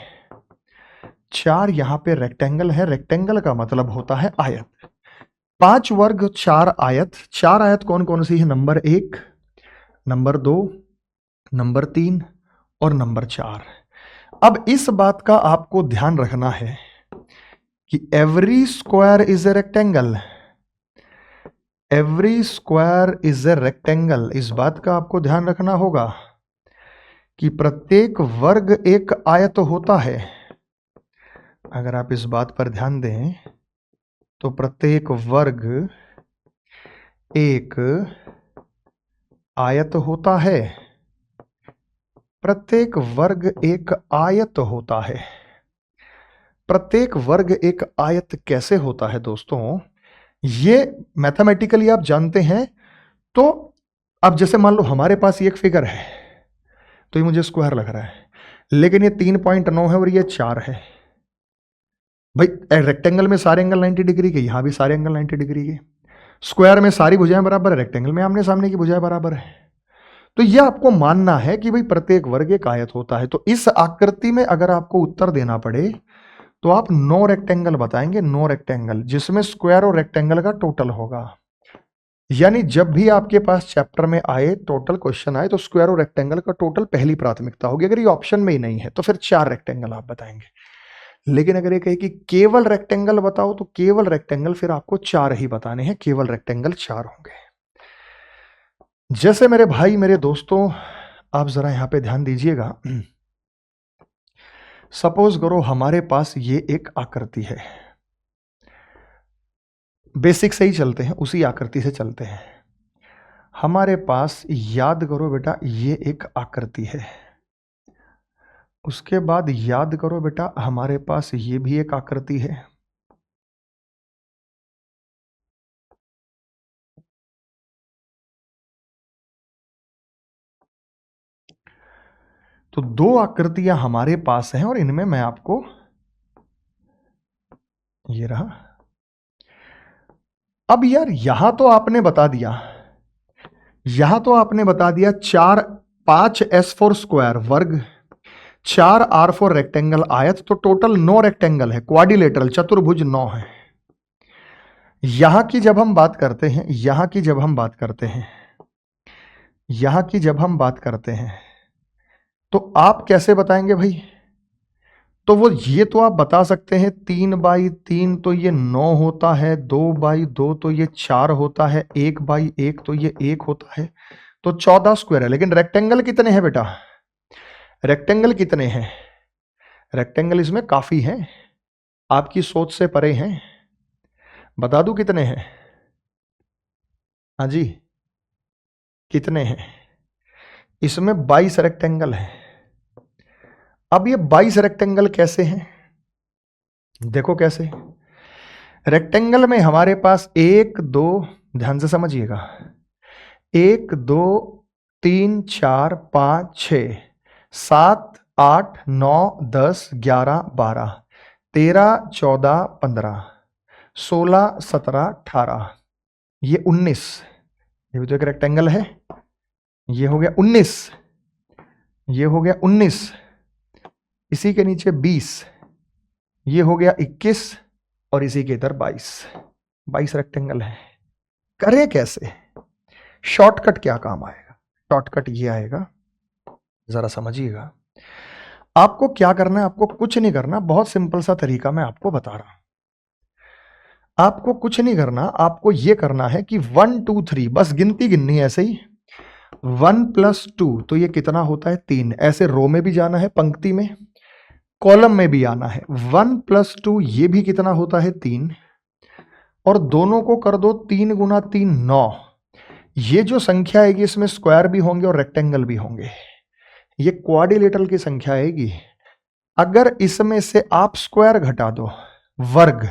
4 यहां पे रेक्टेंगल है, रेक्टेंगल का मतलब होता है आयत। 5 वर्ग 4 आयत, 4 आयत कौन कौन सी है? नंबर 1, नंबर 2, नंबर 3 और नंबर 4। अब इस बात का आपको ध्यान रखना है कि every square is a rectangle, every square is a rectangle. इस बात का आपको ध्यान रखना होगा कि प्रत्येक वर्ग एक आयत होता है। अगर आप इस बात पर ध्यान दें तो प्रत्येक वर्ग एक आयत होता है, प्रत्येक वर्ग एक आयत होता है। प्रत्येक वर्ग एक आयत कैसे होता है दोस्तों, ये मैथमेटिकली आप जानते हैं। तो अब जैसे मान लो हमारे पास ये एक फिगर है तो ये मुझे स्क्वायर लग रहा है, लेकिन ये 3.9 है और ये 4 है। भाई रेक्टेंगल में सारे एंगल 90 डिग्री के, यहां भी सारे एंगल 90 डिग्री के। स्क्वायर में सारी भुजाएं बराबर है, रेक्टेंगल में आमने सामने की भुजाएं बराबर है। तो यह आपको मानना है कि भाई प्रत्येक वर्ग एक आयत होता है। तो इस आकृति में अगर आपको उत्तर देना पड़े तो आप 9 रेक्टेंगल बताएंगे, 9 रेक्टेंगल जिसमें स्क्वायर और रेक्टेंगल का टोटल होगा। यानी जब भी आपके पास चैप्टर में आए, टोटल क्वेश्चन आए, तो स्क्वायर और रेक्टेंगल का टोटल पहली प्राथमिकता होगी। अगर ये ऑप्शन में ही नहीं है तो फिर 4 रेक्टेंगल आप बताएंगे। लेकिन अगर ये कहे कि केवल रेक्टेंगल बताओ तो केवल रेक्टेंगल फिर आपको 4 ही बताने हैं, केवल रेक्टेंगल 4 होंगे। जैसे मेरे भाई मेरे दोस्तों आप जरा यहां पे ध्यान दीजिएगा। सपोज करो हमारे पास ये एक आकृति है, बेसिक से ही चलते हैं, उसी आकृति से चलते हैं। हमारे पास याद करो बेटा ये एक आकृति है, उसके बाद याद करो बेटा हमारे पास ये भी एक आकृति है, तो 2 आकृतियां हमारे पास हैं और इनमें मैं आपको ये रहा। अब यार यहां तो आपने बता दिया, यहां तो आपने बता दिया 4 5 S4 स्क्वायर वर्ग, 4 R4 रेक्टेंगल आयत, तो टोटल 9 रेक्टेंगल है, क्वाड्रिलेटरल चतुर्भुज 9 है। यहां की जब हम बात करते हैं, यहां की जब हम बात करते हैं, यहां की जब हम बात करते हैं तो आप कैसे बताएंगे भाई? तो वो ये तो आप बता सकते हैं 3/3 तो ये 9 होता है, 2/2 तो ये 4 होता है, 1/1 तो ये 1 होता है, तो 14 स्क्वायर है। लेकिन रेक्टेंगल कितने हैं बेटा? रेक्टेंगल कितने हैं? रेक्टेंगल इसमें काफी हैं, आपकी सोच से परे हैं। बता दूं कितने हैं? हाँ जी, कितने हैं? इसमें 22 रेक्टेंगल है। अब ये 22 रेक्टेंगल कैसे हैं? देखो कैसे। रेक्टेंगल में हमारे पास 1 2, ध्यान से समझिएगा, 1 2 3 4 5 6 7 8 9 10 11 12 13 14 15 16 17 18, ये 19, ये भी तो एक रेक्टेंगल है। ये हो गया 19, ये हो गया 19, इसी के नीचे 20, ये हो गया 21 और इसी के इधर 22 रेक्टेंगल है। करें कैसे? शॉर्टकट क्या काम आएगा? शॉर्टकट ये आएगा, जरा समझिएगा। आपको क्या करना है? आपको कुछ नहीं करना, बहुत सिंपल सा तरीका मैं आपको बता रहा हूं। आपको कुछ नहीं करना, आपको ये करना है कि 1 2 3 बस गिनती गिननी है ऐसे ही। 1 + 2 तो ये कितना होता है? 3। ऐसे रो में भी जाना है, पंक्ति में, कॉलम में भी आना है। 1 + 2 ये भी कितना होता है? 3। और दोनों को कर दो 3 × 3 9। ये जो संख्या आएगी इसमें स्क्वायर भी होंगे और रेक्टेंगल भी होंगे। ये क्वाड्रिलेटरल की संख्या आएगी। अगर इसमें से आप स्क्वायर घटा दो, वर्ग,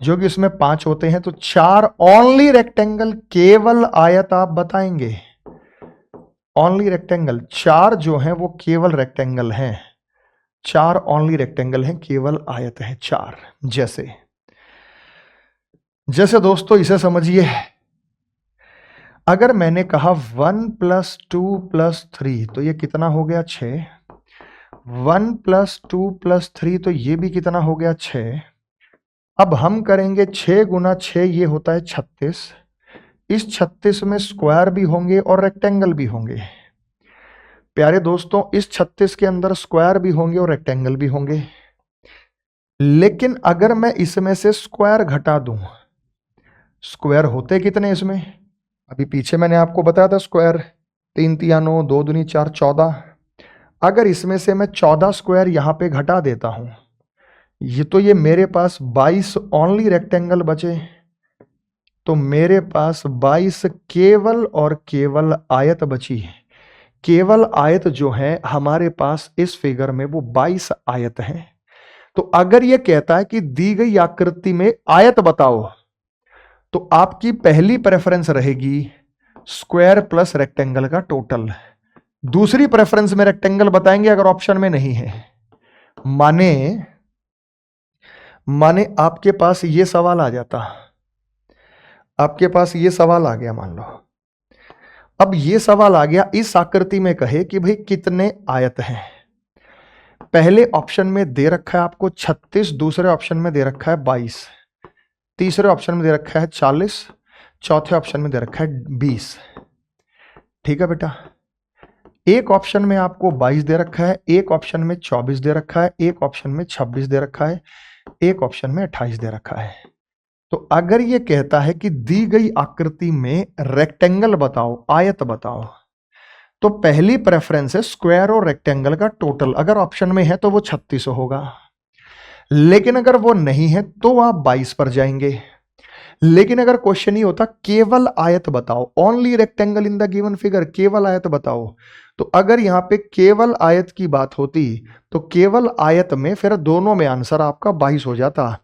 जो कि इसमें 5 होते हैं, तो 4 ओनली रेक्टेंगल, केवल आयत आप बताएंगे। ओनली रेक्टेंगल 4 जो हैं वो केवल रेक्टेंगल हैं। 4 ओनली रेक्टेंगल हैं, केवल आयत है 4। जैसे दोस्तों इसे समझिए, अगर मैंने कहा 1 + 2 + 3 तो ये कितना हो गया? 6। 1 + 2 + 3 तो ये भी कितना हो गया? 6। अब हम करेंगे 6 × 6, ये होता है 36। इस 36 में स्क्वायर भी होंगे और रेक्टेंगल भी होंगे। प्यारे दोस्तों, इस 36 के अंदर स्क्वायर भी होंगे और रेक्टेंगल भी होंगे। लेकिन अगर मैं इसमें से स्क्वायर घटा दूं, स्क्वायर होते कितने इसमें? अभी पीछे मैंने आपको बताया था स्क्वायर, 3 × 9 2 दूनी 4 14। अगर इसमें से मैं 14 स्क्वायर यहां पे घटा देता हूं, ये मेरे पास 22 ओनली रेक्टेंगल बचे। तो मेरे पास 22 केवल और केवल आयत बची है। केवल आयत जो है हमारे पास इस फिगर में वो 22 आयत हैं। तो अगर ये कहता है कि दी गई आकृति में आयत बताओ, तो आपकी पहली प्रेफरेंस रहेगी स्क्वायर प्लस रेक्टेंगल का टोटल। दूसरी प्रेफरेंस में रेक्टेंगल बताएंगे अगर ऑप्शन में नहीं है। माने आपके पास ये सवाल आ जाता, आपके पास ये सवाल आ गया, मान लो अब ये सवाल आ गया, इस आकृति में कहे कि भाई कितने आयत हैं। पहले ऑप्शन में दे रखा है आपको 36, दूसरे ऑप्शन में दे रखा है 22, तीसरे ऑप्शन में दे रखा है 40, चौथे ऑप्शन में दे रखा है 20। ठीक है बेटा, एक ऑप्शन में आपको 22 दे रखा है, एक ऑप्शन में 24 दे रखा है, एक ऑप्शन में 26 दे रखा है, एक ऑप्शन में 28 दे रखा है। तो अगर ये कहता है कि दी गई आकृति में रेक्टेंगल बताओ, आयत बताओ, तो पहली प्रेफरेंस है स्क्वायर और रेक्टेंगल का टोटल। अगर ऑप्शन में है तो वो 36 होगा, लेकिन अगर वो नहीं है तो आप 22 पर जाएंगे। लेकिन अगर क्वेश्चन ही होता केवल आयत बताओ, only rectangle in the given figure, केवल आयत बताओ, तो अगर यहां पे केवल आयत की बात होती तो केवल आयत में फिर दोनों में आंसर आपका 22 हो जाता।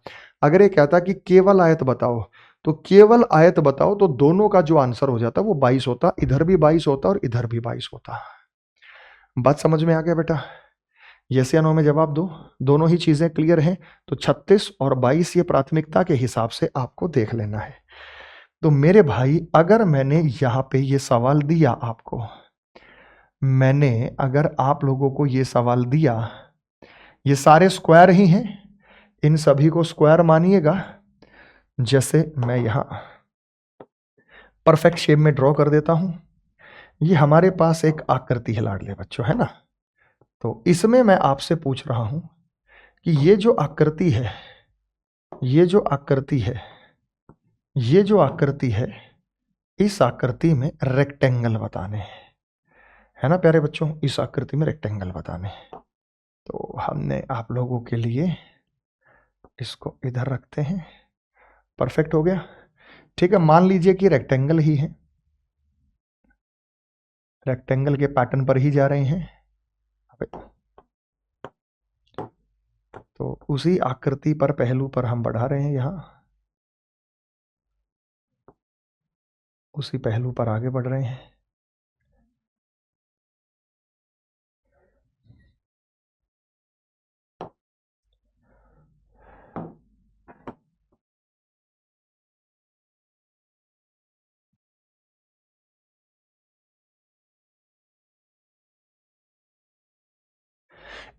अगर ये कहता कि केवल आयत बताओ, तो केवल आयत बताओ, तो दोनों का जो आंसर हो जाता वो 22 होता। इधर भी 22 होता और इधर भी 22 होता। बात समझ में आ गया बेटा? यस या नो में जवाब दो। दोनों ही चीजें क्लियर हैं। तो 36 और 22 ये प्राथमिकता के हिसाब से आपको देख लेना है। तो मेरे भाई, अगर मैंने यहां पे ये सवाल दिया आपको, मैंने अगर आप लोगों को ये सवाल दिया, ये सारे स्क्वायर ही हैं, इन सभी को स्क्वायर मानिएगा। जैसे मैं यहां परफेक्ट शेप में ड्रॉ कर देता हूं। ये हमारे पास एक आकृति है लाडले बच्चों, है ना? तो इसमें मैं आपसे पूछ रहा हूं कि ये जो आकृति है, ये जो आकृति है, ये जो आकृति है, इस आकृति में रेक्टेंगल बताने हैं, है ना प्यारे बच्चों? इस आकृति में रेक्टेंगल बताने हैं। तो हमने आप लोगों के लिए इसको इधर रखते हैं। परफेक्ट हो गया। ठीक है, मान लीजिए कि रेक्टेंगल ही है, रेक्टेंगल के पैटर्न पर ही जा रहे हैं। तो उसी आकृति पर, पहलू पर हम बढ़ा रहे हैं। यहां उसी पहलू पर आगे बढ़ रहे हैं।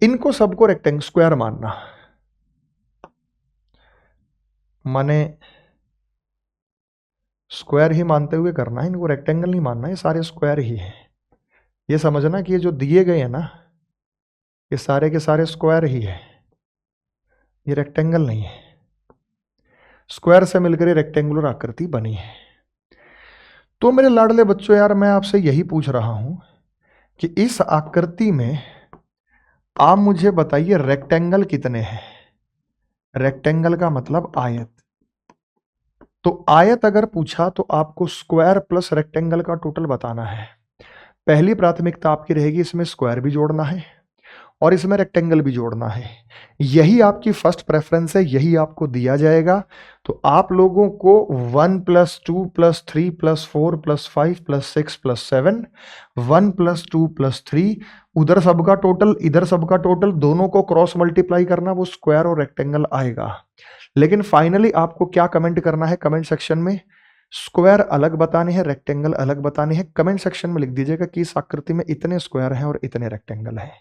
इनको सबको रेक्टेंगल स्क्वायर मानना, माने स्क्वायर ही मानते हुए करना है, इनको रेक्टेंगल नहीं मानना, ये सारे स्क्वायर ही है। ये समझना कि ये जो दिए गए हैं ना, ये सारे के सारे स्क्वायर ही है, ये रेक्टेंगल नहीं है। स्क्वायर से मिलकर ये रेक्टेंगुलर आकृति बनी है। तो मेरे लाडले बच्चों यार, मैं आपसे यही पूछ रहा हूं कि इस आकृति में आप मुझे बताइए रेक्टेंगल कितने हैं। रेक्टेंगल का मतलब आयत। तो आयत अगर पूछा तो आपको स्क्वायर प्लस रेक्टेंगल का टोटल बताना है। पहली प्राथमिकता आपकी रहेगी इसमें स्क्वायर भी जोड़ना है और इसमें रेक्टेंगल भी जोड़ना है। यही आपकी फर्स्ट प्रेफरेंस है, यही आपको दिया जाएगा। तो आप लोगों को 1 + 2 + 3 + 4 + 5 + 6 + 7, 1 + 2 + 3, उधर सबका टोटल इधर सबका टोटल, दोनों को क्रॉस मल्टीप्लाई करना, वो स्क्वायर और रेक्टेंगल आएगा। लेकिन फाइनली आपको क्या कमेंट करना है कमेंट सेक्शन में, स्क्वायर अलग बताने हैं, रेक्टेंगल अलग बताने हैं। कमेंट सेक्शन में लिख दीजिएगा कि इस आकृति में इतने स्क्वायर हैं और इतने रेक्टेंगल हैं।